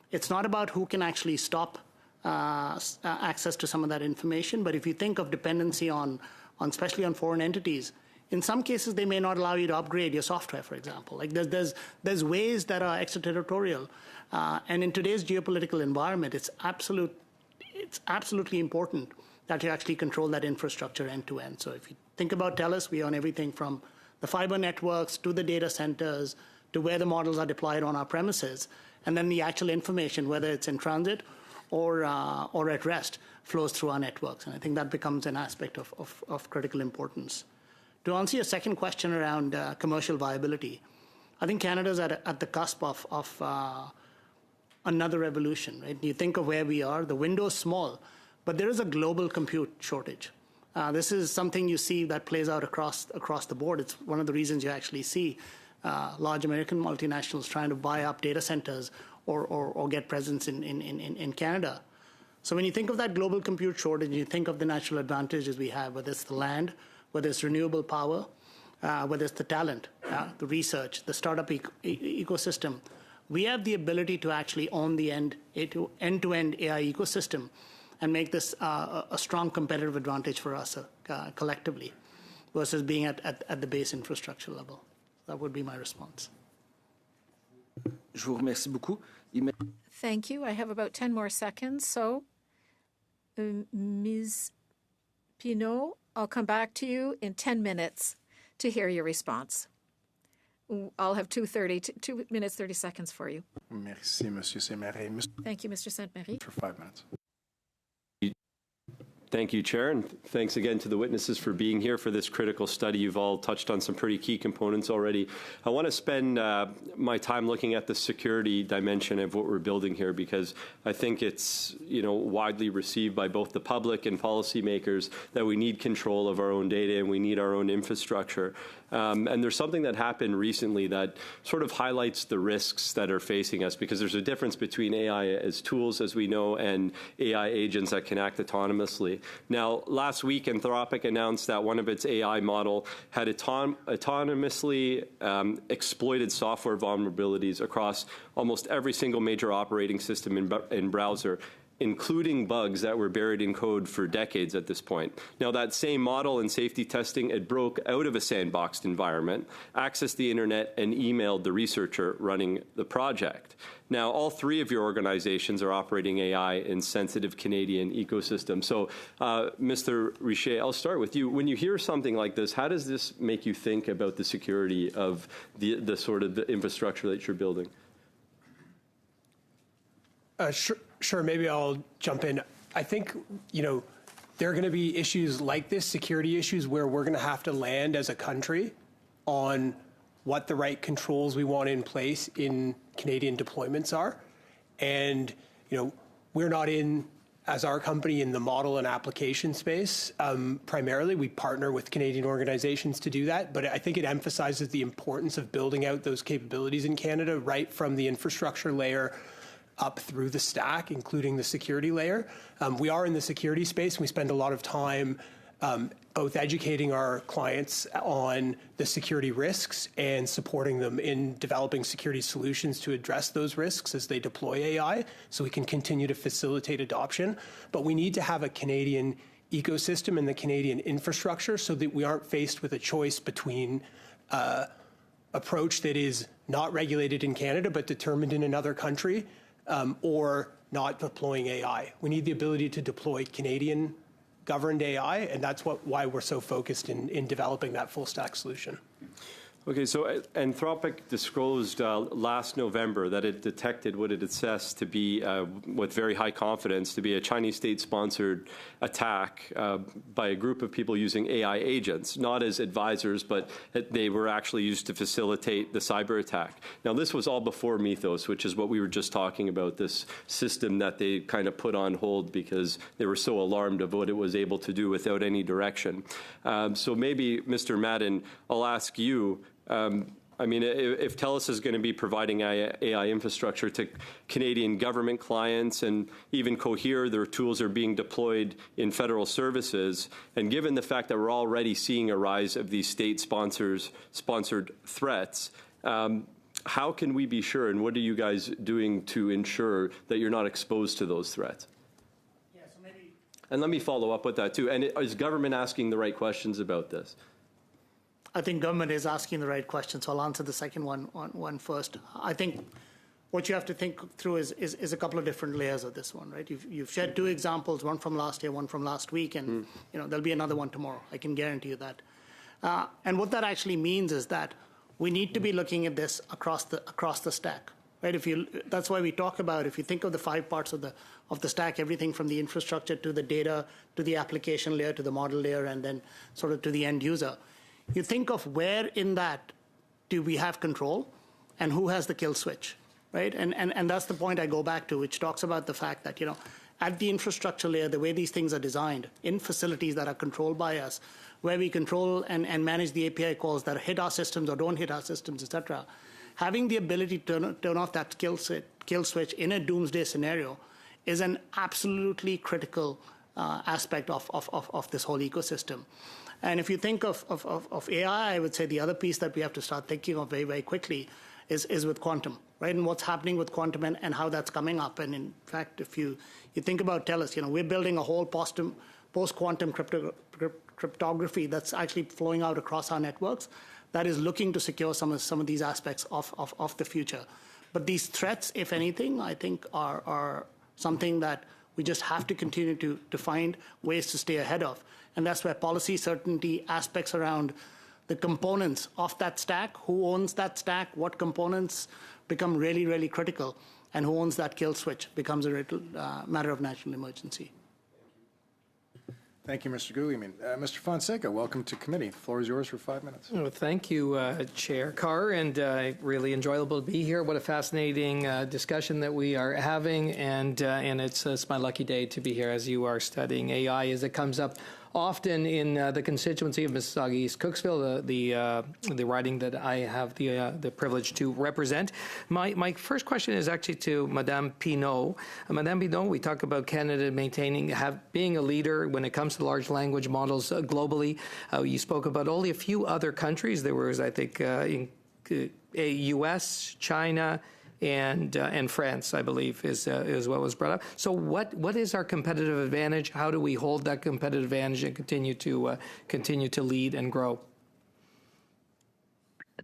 [SPEAKER 15] It's not about who can actually stop access to some of that information, but if you think of dependency on especially on foreign entities, in some cases they may not allow you to upgrade your software, for example. Like there's ways that are extraterritorial, and in today's geopolitical environment, it's absolutely important that you actually control that infrastructure end to end. So if you think about TELUS, we own everything from the fiber networks to the data centers to where the models are deployed on our premises, and then the actual information, whether it's in transit or at rest, flows through our networks. And I think that becomes an aspect of critical importance. To answer your second question around commercial viability, I think Canada's at the cusp of another revolution, right? You think of where we are, the window's small, but there is a global compute shortage. This is something you see that plays out across the board. It's one of the reasons you actually see large American multinationals trying to buy up data centers or get presence in Canada. So when you think of that global compute shortage, you think of the natural advantages we have, whether it's the land, whether it's renewable power, whether it's the talent, the research, the startup ecosystem. We have the ability to actually own the end-to-end AI ecosystem and make this a strong competitive advantage for us collectively versus being at the base infrastructure level. That would be my response.
[SPEAKER 10] Je vous remercie beaucoup.
[SPEAKER 2] Thank you. I have about 10 more seconds. So, Ms. Pinault, I'll come back to you in 10 minutes to hear your response. I'll have 2 minutes, 30 seconds for you.
[SPEAKER 1] Merci, Monsieur Saint-Marie.
[SPEAKER 2] Thank you, Mr. Saint-Marie.
[SPEAKER 1] For 5 minutes.
[SPEAKER 11] Thank you, Chair, and thanks again to the witnesses for being here for this critical study. You've all touched on some pretty key components already. I want to spend my time looking at the security dimension of what we're building here, because I think it's widely received by both the public and policymakers that we need control of our own data and we need our own infrastructure. And there's something that happened recently that sort of highlights the risks that are facing us, because there's a difference between AI as tools, as we know, and AI agents that can act autonomously. Now, last week, Anthropic announced that one of its AI model had autonomously exploited software vulnerabilities across almost every single major operating system in browser, including bugs that were buried in code for decades at this point. Now, that same model in safety testing, it broke out of a sandboxed environment, accessed the internet, and emailed the researcher running the project. Now, all three of your organizations are operating AI in sensitive Canadian ecosystems. So, Mr. Richer, I'll start with you. When you hear something like this, how does this make you think about the security of the sort of the infrastructure that you're building?
[SPEAKER 18] Sure. Maybe I'll jump in. I think, there are going to be issues like this, security issues, where we're going to have to land as a country on what the right controls we want in place in Canadian deployments are. And, we're not as our company, in the model and application space. Primarily, we partner with Canadian organizations to do that, but I think it emphasizes the importance of building out those capabilities in Canada, right from the infrastructure layer up through the stack, including the security layer. We are in the security space. We spend a lot of time both educating our clients on the security risks and supporting them in developing security solutions to address those risks as they deploy AI, so we can continue to facilitate adoption. But we need to have a Canadian ecosystem and the Canadian infrastructure so that we aren't faced with a choice between approach that is not regulated in Canada but determined in another country, or not deploying AI. We need the ability to deploy Canadian governed AI, and that's why we're so focused in developing that full stack solution.
[SPEAKER 11] Okay, so Anthropic disclosed last November that it detected what it assessed to be, with very high confidence, to be a Chinese state-sponsored attack by a group of people using AI agents, not as advisors, but they were actually used to facilitate the cyber attack. Now, this was all before Mythos, which is what we were just talking about, this system that they kind of put on hold because they were so alarmed of what it was able to do without any direction. So maybe, Mr. Madden, I'll ask you, if TELUS is going to be providing AI infrastructure to Canadian government clients and even Cohere, their tools are being deployed in federal services, and given the fact that we're already seeing a rise of these state-sponsored threats, how can we be sure, and what are you guys doing to ensure that you're not exposed to those threats? And let me follow up with that, too. And is government asking the right questions about this?
[SPEAKER 15] I think government is asking the right questions, so I'll answer the second one first. I think what you have to think through is a couple of different layers of this one, right? You've shared two examples, one from last year, one from last week, and there'll be another one tomorrow. I can guarantee you that. And what that actually means is that we need to be looking at this across the stack, right? That's why we talk about, if you think of the 5 parts of the stack, everything from the infrastructure to the data to the application layer to the model layer and then sort of to the end user. You think of where in that do we have control and who has the kill switch, right? And that's the point I go back to, which talks about the fact that, at the infrastructure layer, the way these things are designed, in facilities that are controlled by us, where we control and manage the API calls that hit our systems or don't hit our systems, et cetera, having the ability to turn off that kill switch in a doomsday scenario is an absolutely critical aspect of this whole ecosystem. And if you think of AI, I would say the other piece that we have to start thinking of very, very quickly is with quantum, right? And what's happening with quantum and how that's coming up. And in fact, if you think about TELUS, we're building a whole post-quantum cryptography that's actually flowing out across our networks that is looking to secure some of these aspects of the future. But these threats, if anything, I think are something that we just have to continue to find ways to stay ahead of. And that's where policy certainty aspects around the components of that stack, who owns that stack, what components become really, really critical, and who owns that kill switch becomes a matter of national emergency.
[SPEAKER 1] Thank you, Mr. Guillemin. Mr. Fonseca, welcome to committee. The floor is yours for 5 minutes.
[SPEAKER 19] Well, thank you, Chair Carr, and really enjoyable to be here. What a fascinating discussion that we are having, and it's my lucky day to be here as you are studying AI as it comes up often in the constituency of Mississauga East Cooksville, the riding that I have the privilege to represent. My first question is actually to Madame Pinault. Madame Pinault, we talk about Canada being a leader when it comes to large language models globally. You spoke about only a few other countries. There was, I think, U.S., China, and France, I believe, is what was brought up. So what is our competitive advantage? How do we hold that competitive advantage and continue to lead and grow?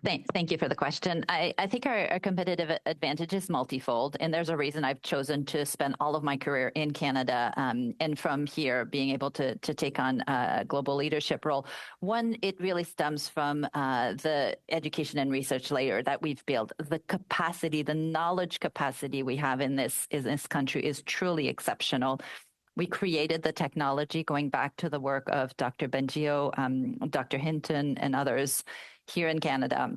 [SPEAKER 16] Thank you for the question. I think our competitive advantage is multifold, and there's a reason I've chosen to spend all of my career in Canada, and from here being able to take on a global leadership role. One, it really stems from the education and research layer that we've built. The capacity, the knowledge capacity we have in this country is truly exceptional. We created the technology going back to the work of Dr. Bengio, Dr. Hinton, and others here in Canada.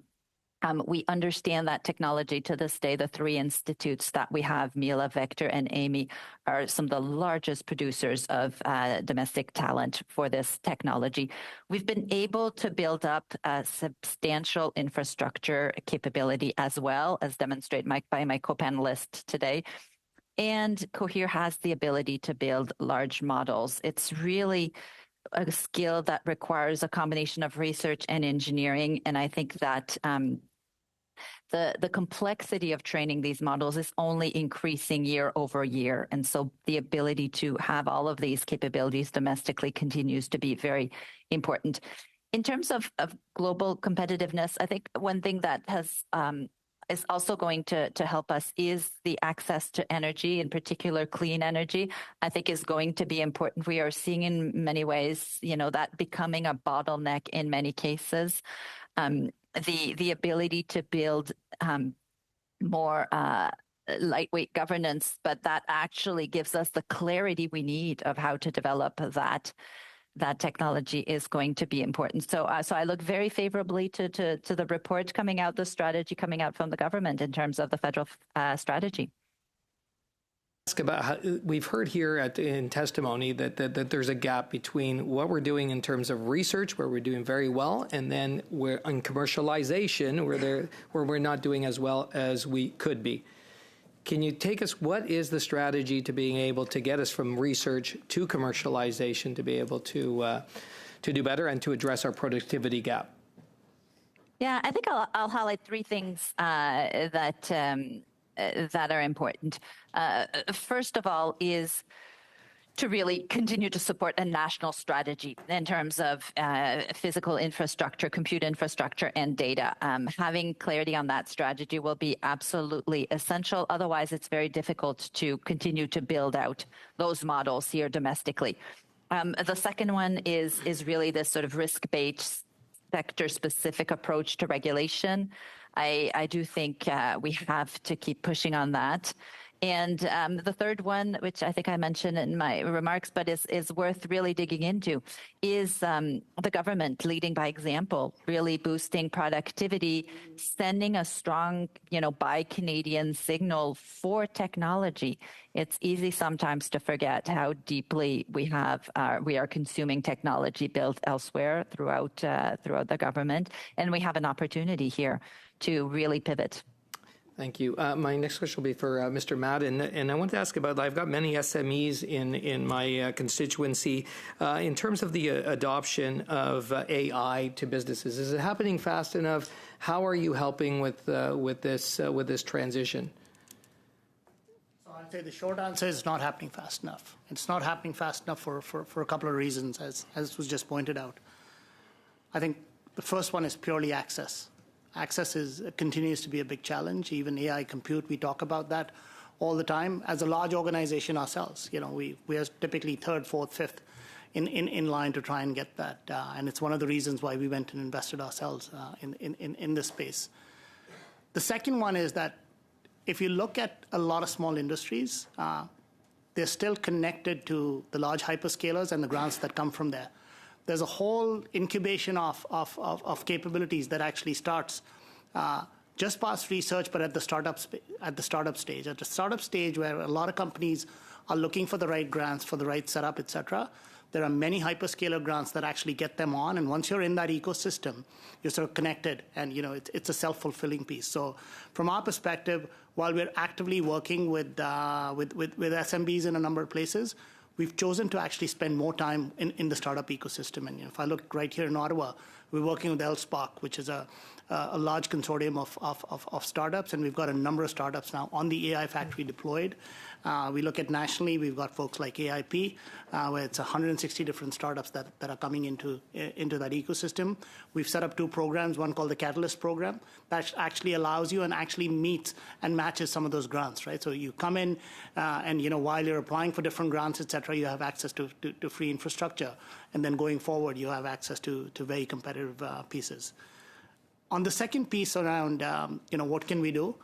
[SPEAKER 16] We understand that technology to this day. The three institutes that we have, Mila, Vector, and Amy, are some of the largest producers of domestic talent for this technology. We've been able to build up a substantial infrastructure capability as well, as demonstrated by my co-panelist today. And Cohere has the ability to build large models. It's really a skill that requires a combination of research and engineering. And I think that the complexity of training these models is only increasing year over year. And so the ability to have all of these capabilities domestically continues to be very important. In terms of global competitiveness, I think one thing that is also going to help us is the access to energy, in particular clean energy, I think is going to be important. We are seeing in many ways, that becoming a bottleneck in many cases. The ability to build more lightweight governance, but that actually gives us the clarity we need of how to develop that technology is going to be important. So I look very favorably to the report coming out, the strategy coming out from the government in terms of the federal strategy.
[SPEAKER 19] Ask about how, we've heard here in testimony that there's a gap between what we're doing in terms of research, where we're doing very well, and then we're on commercialization, where we're not doing as well as we could be. Can you take us, what is the strategy to being able to get us from research to commercialization to be able to do better and to address our productivity gap?
[SPEAKER 16] Yeah, I think I'll highlight three things that are important. First of all is to really continue to support a national strategy in terms of physical infrastructure, compute infrastructure, and data. Having clarity on that strategy will be absolutely essential. Otherwise, it's very difficult to continue to build out those models here domestically. The second one is really this sort of risk-based, sector-specific approach to regulation. I do think we have to keep pushing on that. And the third one, which I think I mentioned in my remarks, but is worth really digging into, is the government leading by example, really boosting productivity, sending a strong, buy Canadian signal for technology. It's easy sometimes to forget how deeply we are consuming technology built elsewhere throughout the government, and we have an opportunity here to really pivot.
[SPEAKER 19] Thank you. My next question will be for Mr. Madden, and I want to ask about, I've got many SMEs in my constituency. In terms of the adoption of AI to businesses, is it happening fast enough? How are you helping with this transition?
[SPEAKER 15] So I'd say the short answer is not happening fast enough. It's not happening fast enough for a couple of reasons, as was just pointed out. I think the first one is purely access. Access continues to be a big challenge. Even AI compute, we talk about that all the time. As a large organization ourselves, we are typically third, fourth, fifth in line to try and get that. And it's one of the reasons why we went and invested ourselves in this space. The second one is that if you look at a lot of small industries, they're still connected to the large hyperscalers and the grants that come from there. There's a whole incubation of capabilities that actually starts just past research, but at the startup stage. At the startup stage, where a lot of companies are looking for the right grants, for the right setup, et cetera, there are many hyperscaler grants that actually get them on. And once you're in that ecosystem, you're sort of connected, and it's a self-fulfilling piece. So from our perspective, while we're actively working with SMBs in a number of places, we've chosen to actually spend more time in the startup ecosystem. And if I look right here in Ottawa, We're working with LSPARC, which is a large consortium of startups, and we've got a number of startups now on the AI Factory deployed. We look at nationally, we've got folks like AIP, where it's 160 different startups that are coming into that ecosystem. We've set up 2 programs, one called the Catalyst program, that actually allows you and actually meets and matches some of those grants, right? So you come in and, while you're applying for different grants, et cetera, you have access to free infrastructure. And then going forward, you have access to very competitive pieces. On the second piece around, what can we do?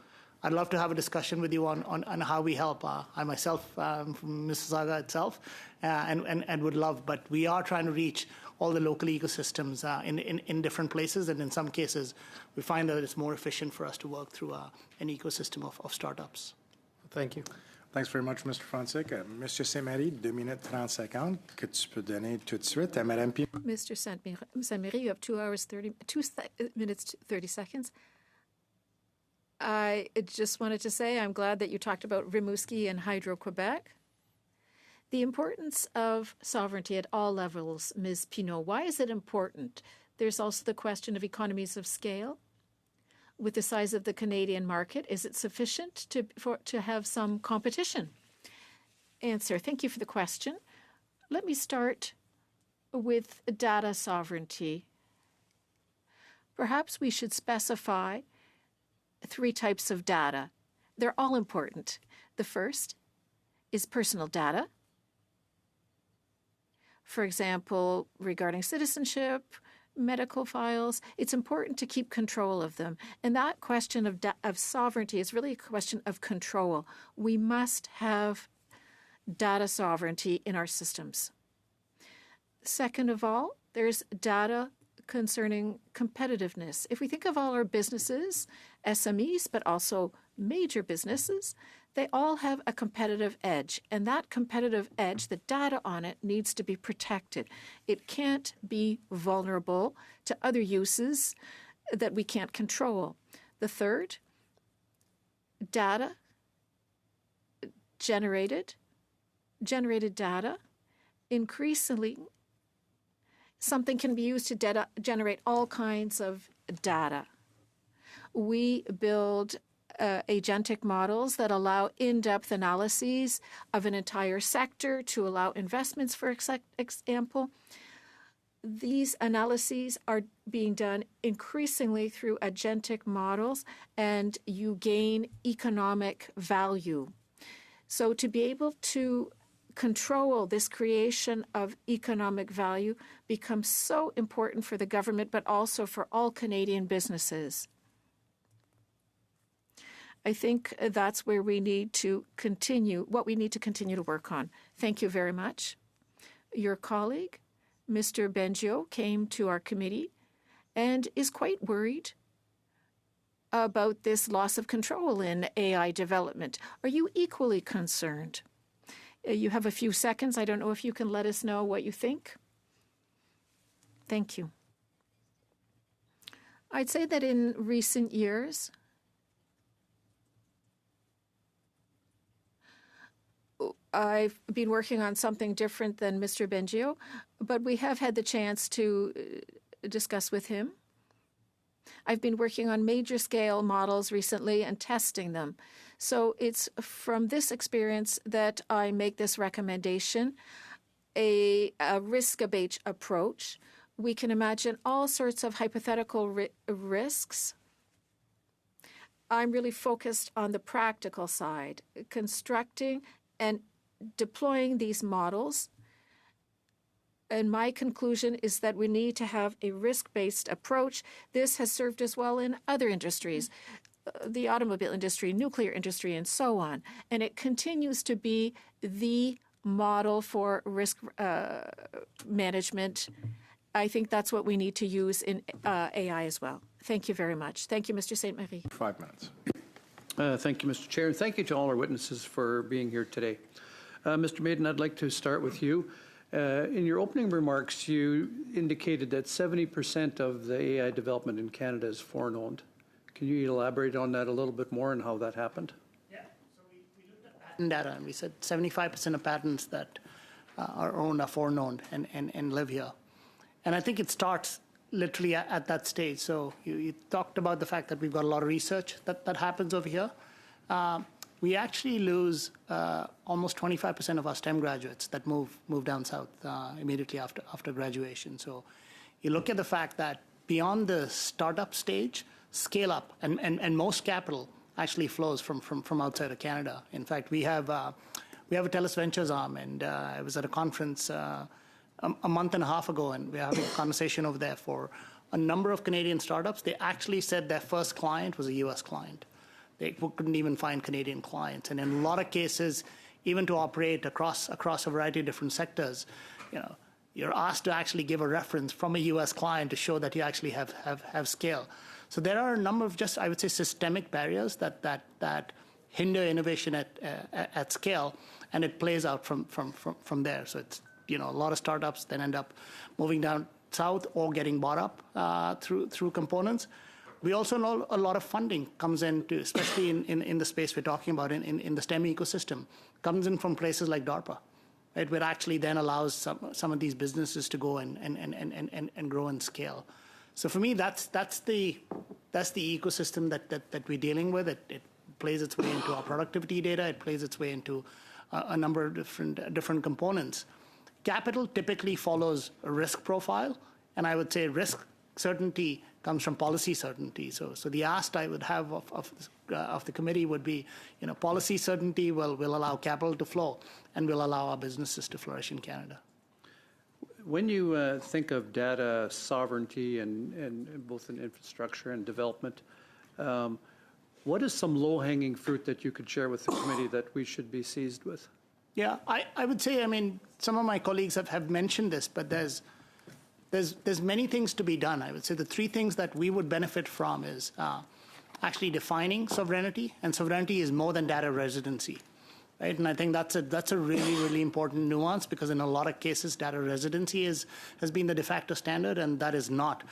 [SPEAKER 15] I'd love to have a discussion with you on how we help. I myself, from Mississauga itself, and would love, but we are trying to reach all the local ecosystems in different places, and in some cases, we find that it's more efficient for us to work through an ecosystem of startups.
[SPEAKER 19] Thank you.
[SPEAKER 1] Thanks very much, Mr. Fonseca. Monsieur Saint-Marie, 2 minutes 30 secondes que tu peux donner tout de suite à Madame P.
[SPEAKER 2] Mr. Saint-Marie, you have 2 minutes 30 seconds. I just wanted to say I'm glad that you talked about Rimouski and Hydro-Quebec. The importance of sovereignty at all levels, Ms. Pinault. Why is it important? There's also the question of economies of scale. With the size of the Canadian market, is it sufficient to have some competition? Answer. Thank you for the question. Let me start with data sovereignty. Perhaps we should specify 3 types of data. They're all important. The first is personal data. For example, regarding citizenship, medical files, it's important to keep control of them. And that question of sovereignty is really a question of control. We must have data sovereignty in our systems. Second of all, there's data concerning competitiveness. If we think of all our businesses, SMEs, but also major businesses, they all have a competitive edge. And that competitive edge, the data on it, needs to be protected. It can't be vulnerable to other uses that we can't control. The third, data, generated data, increasingly, something can be used to generate all kinds of data. We build agentic models that allow in-depth analyses of an entire sector to allow investments, for example. These analyses are being done increasingly through agentic models, and you gain economic value. So to be able to control this creation of economic value becomes so important for the government, but also for all Canadian businesses. I think that's where we need to continue, what we need to continue to work on. Thank you very much. Your colleague, Mr. Bengio, came to our committee and is quite worried about this loss of control in AI development. Are you equally concerned? You have a few seconds. I don't know if you can let us know what you think. Thank you. I'd say that in recent years, I've been working on something different than Mr. Bengio, but we have had the chance to discuss with him. I've been working on major scale models recently and testing them. So it's from this experience that I make this recommendation, a risk-based approach. We can imagine all sorts of hypothetical risks. I'm really focused on the practical side, constructing and deploying these models. And my conclusion is that we need to have a risk-based approach. This has served us well in other industries, the automobile industry, nuclear industry, and so on. And it continues to be the model for risk management. I think that's what we need to use in AI as well. Thank you very much. Thank you, Mr. Saint-Marie.
[SPEAKER 1] 5 minutes.
[SPEAKER 20] Thank you, Mr. Chair, and thank you to all our witnesses for being here today. Mr. Maiden, I'd like to start with you. In your opening remarks, you indicated that 70% of the AI development in Canada is foreign-owned. Can you elaborate on that a little bit more and how that happened?
[SPEAKER 15] Yeah, so we looked at patent data, and we said 75% of patents that are owned are foreign-owned and live here. And I think it starts literally at that stage. So you talked about the fact that we've got a lot of research that happens over here. We actually lose almost 25% of our STEM graduates that move down south immediately after graduation. So you look at the fact that beyond the startup stage, scale up, and most capital actually flows from outside of Canada. In fact, we have a TELUS Ventures arm, and I was at a conference a month and a half ago, and we're having a conversation over there for a number of Canadian startups. They actually said their first client was a U.S. client. They couldn't even find Canadian clients, and in a lot of cases, even to operate across a variety of different sectors, you're asked to actually give a reference from a U.S. client to show that you actually have scale. So there are a number of I would say, systemic barriers that hinder innovation at scale, and it plays out from there. So it's a lot of startups then end up moving down south or getting bought up through components. We also know a lot of funding comes in, especially in the space we're talking about, in the STEM ecosystem, comes in from places like DARPA, right, where actually then allows some of these businesses to go and grow and scale. So for me, that's the ecosystem that we're dealing with. It plays its way into our productivity data. It plays its way into a number of different components. Capital typically follows a risk profile, and I would say risk certainty comes from policy certainty. So the ask I would have of the committee would be, policy certainty will allow capital to flow and will allow our businesses to flourish in Canada.
[SPEAKER 20] When you think of data sovereignty and both in infrastructure and development, what is some low-hanging fruit that you could share with the committee that we should be seized with?
[SPEAKER 15] Yeah, I would say, some of my colleagues have mentioned this, but there's many things to be done. I would say the three things that we would benefit from is actually defining sovereignty, and sovereignty is more than data residency, right? And I think that's a really, really important nuance, because in a lot of cases, data residency has been the de facto standard, and that is not,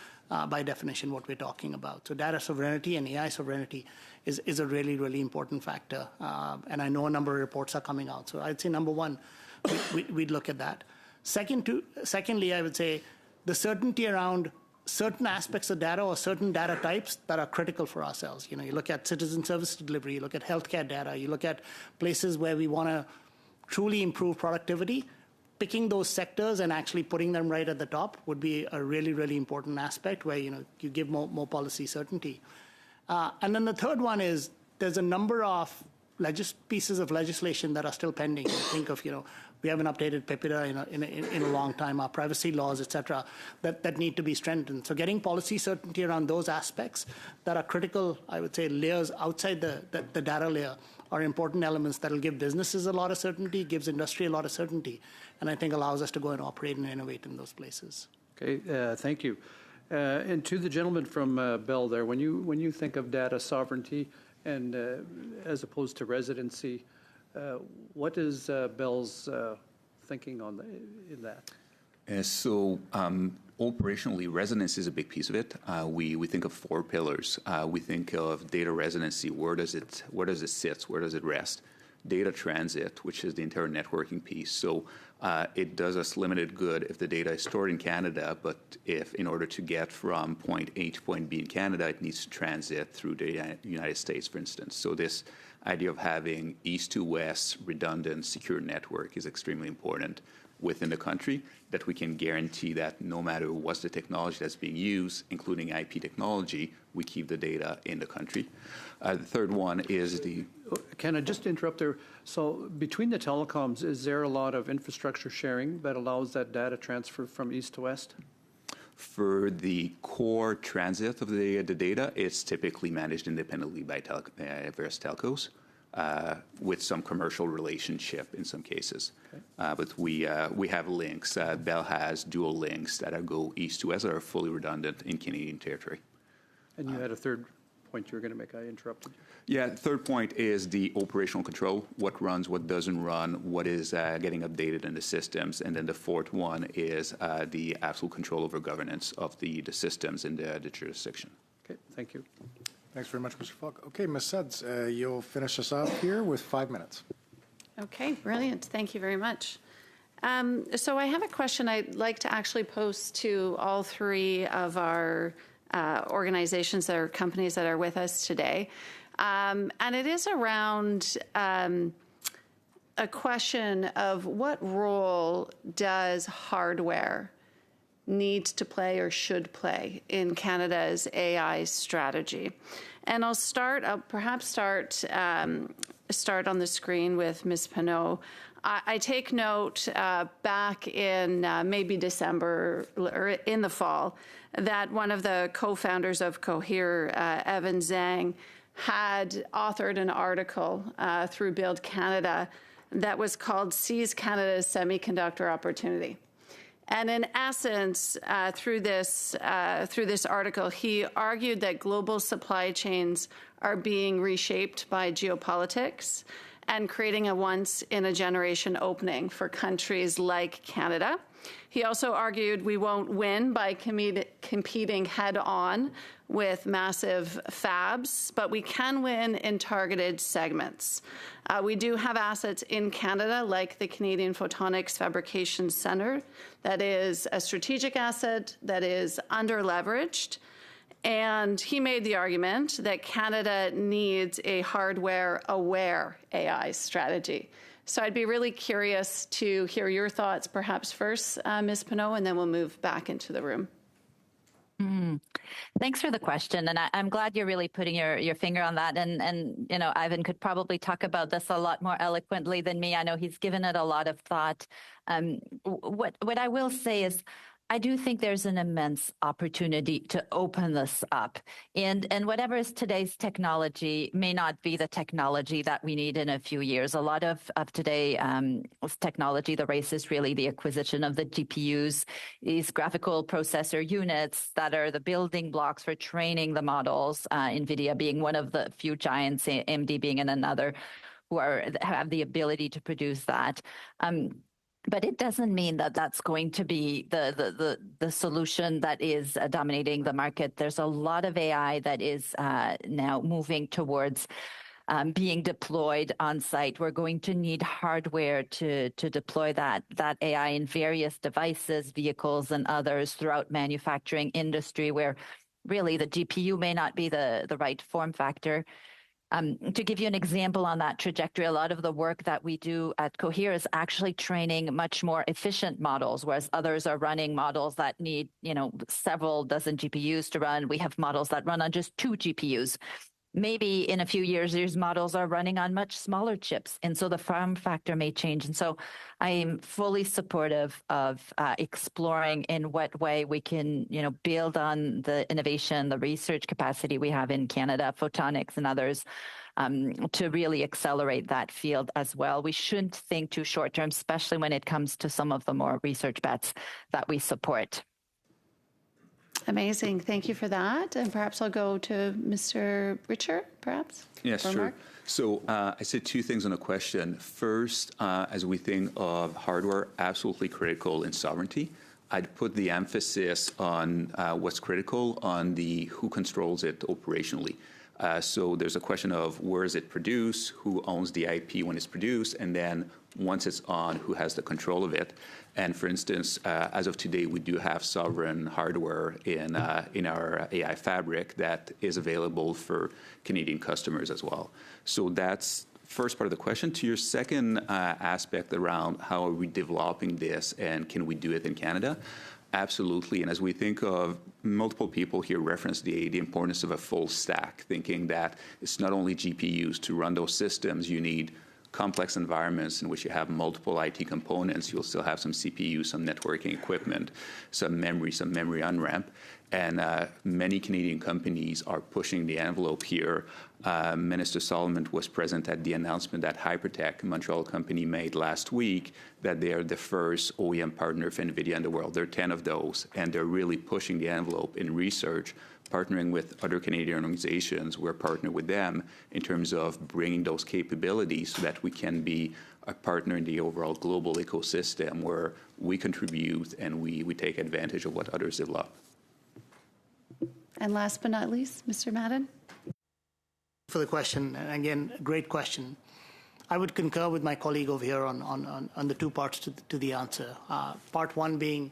[SPEAKER 15] by definition, what we're talking about. So data sovereignty and AI sovereignty is a really, really important factor, and I know a number of reports are coming out. So I'd say number one, we'd look at that. Secondly, I would say the certainty around certain aspects of data or certain data types that are critical for ourselves. You look at citizen service delivery, you look at healthcare data, you look at places where we want to truly improve productivity. Picking those sectors and actually putting them right at the top would be a really, really important aspect where you give more policy certainty. And then the third one is there's a number of pieces of legislation that are still pending. Think of, we haven't updated PIPEDA in a long time, our privacy laws, et cetera, that need to be strengthened. So getting policy certainty around those aspects that are critical, I would say, layers outside the data layer are important elements that will give businesses a lot of certainty, gives industry a lot of certainty, and I think allows us to go and operate and innovate in those places.
[SPEAKER 20] Okay, thank you. And to the gentleman from Bell there, when you think of data sovereignty and as opposed to residency, what is Bell's thinking in that?
[SPEAKER 14] So operationally, residency is a big piece of it. We think of four pillars. We think of data residency. Where does it sit? Where does it rest? Data transit, which is the entire networking piece. So it does us limited good if the data is stored in Canada, but if in order to get from point A to point B in Canada, it needs to transit through the United States, for instance. So this idea of having east to west redundant secure network is extremely important within the country, that we can guarantee that no matter what's the technology that's being used, including IP technology, we keep the data in the country. The third one is the...
[SPEAKER 20] Can I just interrupt there? So between the telecoms, is there a lot of infrastructure sharing that allows that data transfer from east to west?
[SPEAKER 14] For the core transit of the data, it's typically managed independently by various telcos, with some commercial relationship in some cases. Okay. But we have links. Bell has dual links that go east to west that are fully redundant in Canadian territory.
[SPEAKER 20] And you had a third point you were going to make. I interrupted you.
[SPEAKER 14] Yeah, the third point is the operational control, what runs, what doesn't run, what is getting updated in the systems. And then the fourth one is the absolute control over governance of the systems in the jurisdiction.
[SPEAKER 20] Okay, thank you.
[SPEAKER 1] Thanks very much, Mr. Falk. Okay, Ms. Suds, you'll finish us off here with 5 minutes.
[SPEAKER 8] Okay, brilliant. Thank you very much. So I have a question I'd like to actually pose to all three of our organizations or companies that are with us today. And it is around a question of what role does hardware need to play or should play in Canada's AI strategy. And I'll perhaps start on the screen with Ms. Pineau. I take note back in maybe December or in the fall that one of the co-founders of Cohere, Evan Zhang, had authored an article through Build Canada that was called Seize Canada's Semiconductor Opportunity. And in essence, through this article, he argued that global supply chains are being reshaped by geopolitics and creating a once-in-a-generation opening for countries like Canada. He also argued we won't win by competing head-on with massive fabs, but we can win in targeted segments. We do have assets in Canada, like the Canadian Photonics Fabrication Centre, that is a strategic asset that is under-leveraged. And he made the argument that Canada needs a hardware-aware AI strategy. So I'd be really curious to hear your thoughts, perhaps first, Ms. Pineau, and then we'll move back into the room.
[SPEAKER 16] Thanks for the question, and I'm glad you're really putting your finger on that. And you know, Ivan could probably talk about this a lot more eloquently than me. I know he's given it a lot of thought. What I will say is, I do think there's an immense opportunity to open this up. And whatever is today's technology may not be the technology that we need in a few years. A lot of today technology, the race is really the acquisition of the GPUs, these graphical processor units that are the building blocks for training the models, NVIDIA being one of the few giants, AMD being another, who have the ability to produce that. But it doesn't mean that that's going to be the solution that is dominating the market. There's a lot of AI that is now moving towards being deployed on site. We're going to need hardware to deploy that AI in various devices, vehicles, and others throughout manufacturing industry, where really the GPU may not be the right form factor. To give you an example on that trajectory, a lot of the work that we do at Cohere is actually training much more efficient models, whereas others are running models that need, several dozen GPUs to run. We have models that run on just 2 GPUs. Maybe in a few years, these models are running on much smaller chips, and so the form factor may change. And so I am fully supportive of exploring in what way we can, build on the innovation, the research capacity we have in Canada, photonics and others, to really accelerate that field as well. We shouldn't think too short term, especially when it comes to some of the more research bets that we support.
[SPEAKER 8] Amazing. Thank you for that. And perhaps I'll go to Mr. Richer, perhaps?
[SPEAKER 14] Yes, sure. Mark? So I said 2 things on the question. First, as we think of hardware, absolutely critical in sovereignty, I'd put the emphasis on what's critical on the who controls it operationally. So there's a question of where is it produced, who owns the IP when it's produced, and then once it's on, who has the control of it. And for instance, as of today, we do have sovereign hardware in our AI fabric that is available for Canadian customers as well. So that's first part of the question. To your second aspect around how are we developing this and can we do it in Canada? Absolutely. And as we think of, multiple people here reference the importance of a full stack, thinking that it's not only GPUs to run those systems, you need complex environments in which you have multiple IT components. You'll still have some CPU, some networking equipment, some memory on-ramp. And many Canadian companies are pushing the envelope here. Minister Solomon was present at the announcement that Hypertech, a Montreal company, made last week that they are the first OEM partner for NVIDIA in the world. There are 10 of those, and they're really pushing the envelope in research, partnering with other Canadian organizations. We're partnering with them in terms of bringing those capabilities so that we can be a partner in the overall global ecosystem where we contribute and we take advantage of what others develop.
[SPEAKER 8] And last but not least, Mr. Madden.
[SPEAKER 15] For the question, and again, great question. I would concur with my colleague over here on the two parts to the answer. Part one being,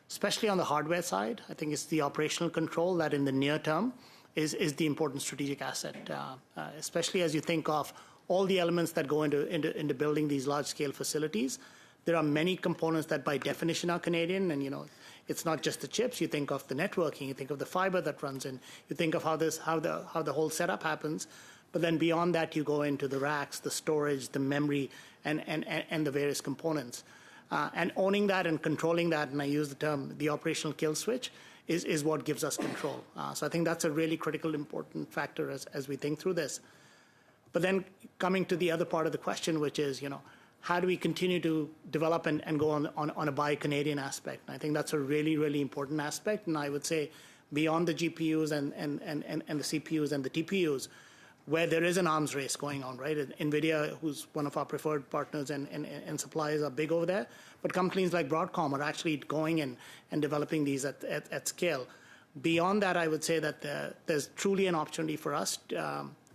[SPEAKER 15] especially on the hardware side, I think it's the operational control that in the near term is the important strategic asset, especially as you think of all the elements that go into building these large-scale facilities. There are many components that by definition are Canadian, and it's not just the chips. You think of the networking, you think of the fiber that runs in, you think of how the whole setup happens. But then beyond that, you go into the racks, the storage, the memory, and the various components. And owning that and controlling that, and I use the term the operational kill switch, is what gives us control. So I think that's a really critical, important factor as we think through this. But then coming to the other part of the question, which is, how do we continue to develop and go on a buy Canadian aspect? And I think that's a really, really important aspect. And I would say beyond the GPUs and the CPUs and the TPUs, where there is an arms race going on, right? NVIDIA, who's one of our preferred partners and suppliers, are big over there. But companies like Broadcom are actually going and developing these at scale. Beyond that, I would say that there's truly an opportunity for us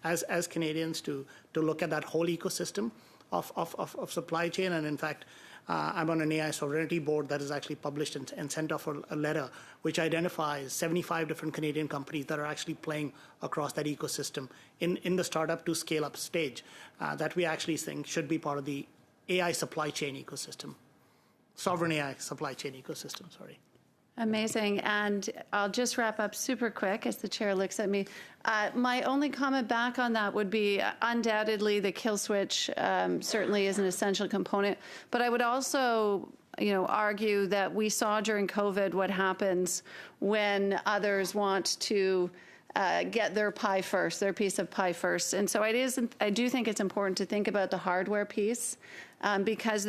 [SPEAKER 15] as Canadians to look at that whole ecosystem of supply chain. And in fact, I'm on an AI sovereignty board that is actually published and sent off a letter which identifies 75 different Canadian companies that are actually playing across that ecosystem in the startup to scale up stage that we actually think should be part of the AI supply chain ecosystem, sovereign AI supply chain ecosystem, sorry.
[SPEAKER 8] Amazing. And I'll just wrap up super quick as the chair looks at me. My only comment back on that would be undoubtedly the kill switch certainly is an essential component. But I would also argue that we saw during COVID what happens when others want to get their pie first, their piece of pie first. And so I do think it's important to think about the hardware piece because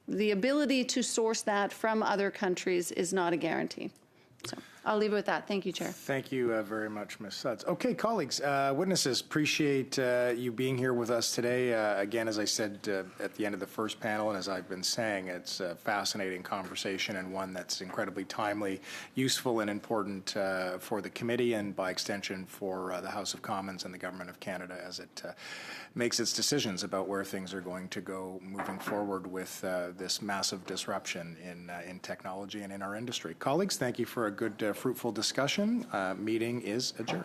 [SPEAKER 8] the ability to source that from other countries is not a guarantee. So I'll leave it with that. Thank you, Chair.
[SPEAKER 1] Thank you very much, Ms. Suds. Okay, colleagues, witnesses, appreciate you being here with us today. Again, as I said at the end of the first panel, and as I've been saying, it's a fascinating conversation and one that's incredibly timely, useful, and important for the committee and by extension for the House of Commons and the Government of Canada as it makes its decisions about where things are going to go moving forward with this massive disruption in technology and in our industry. Colleagues, thank you for a good, fruitful discussion. Meeting is adjourned.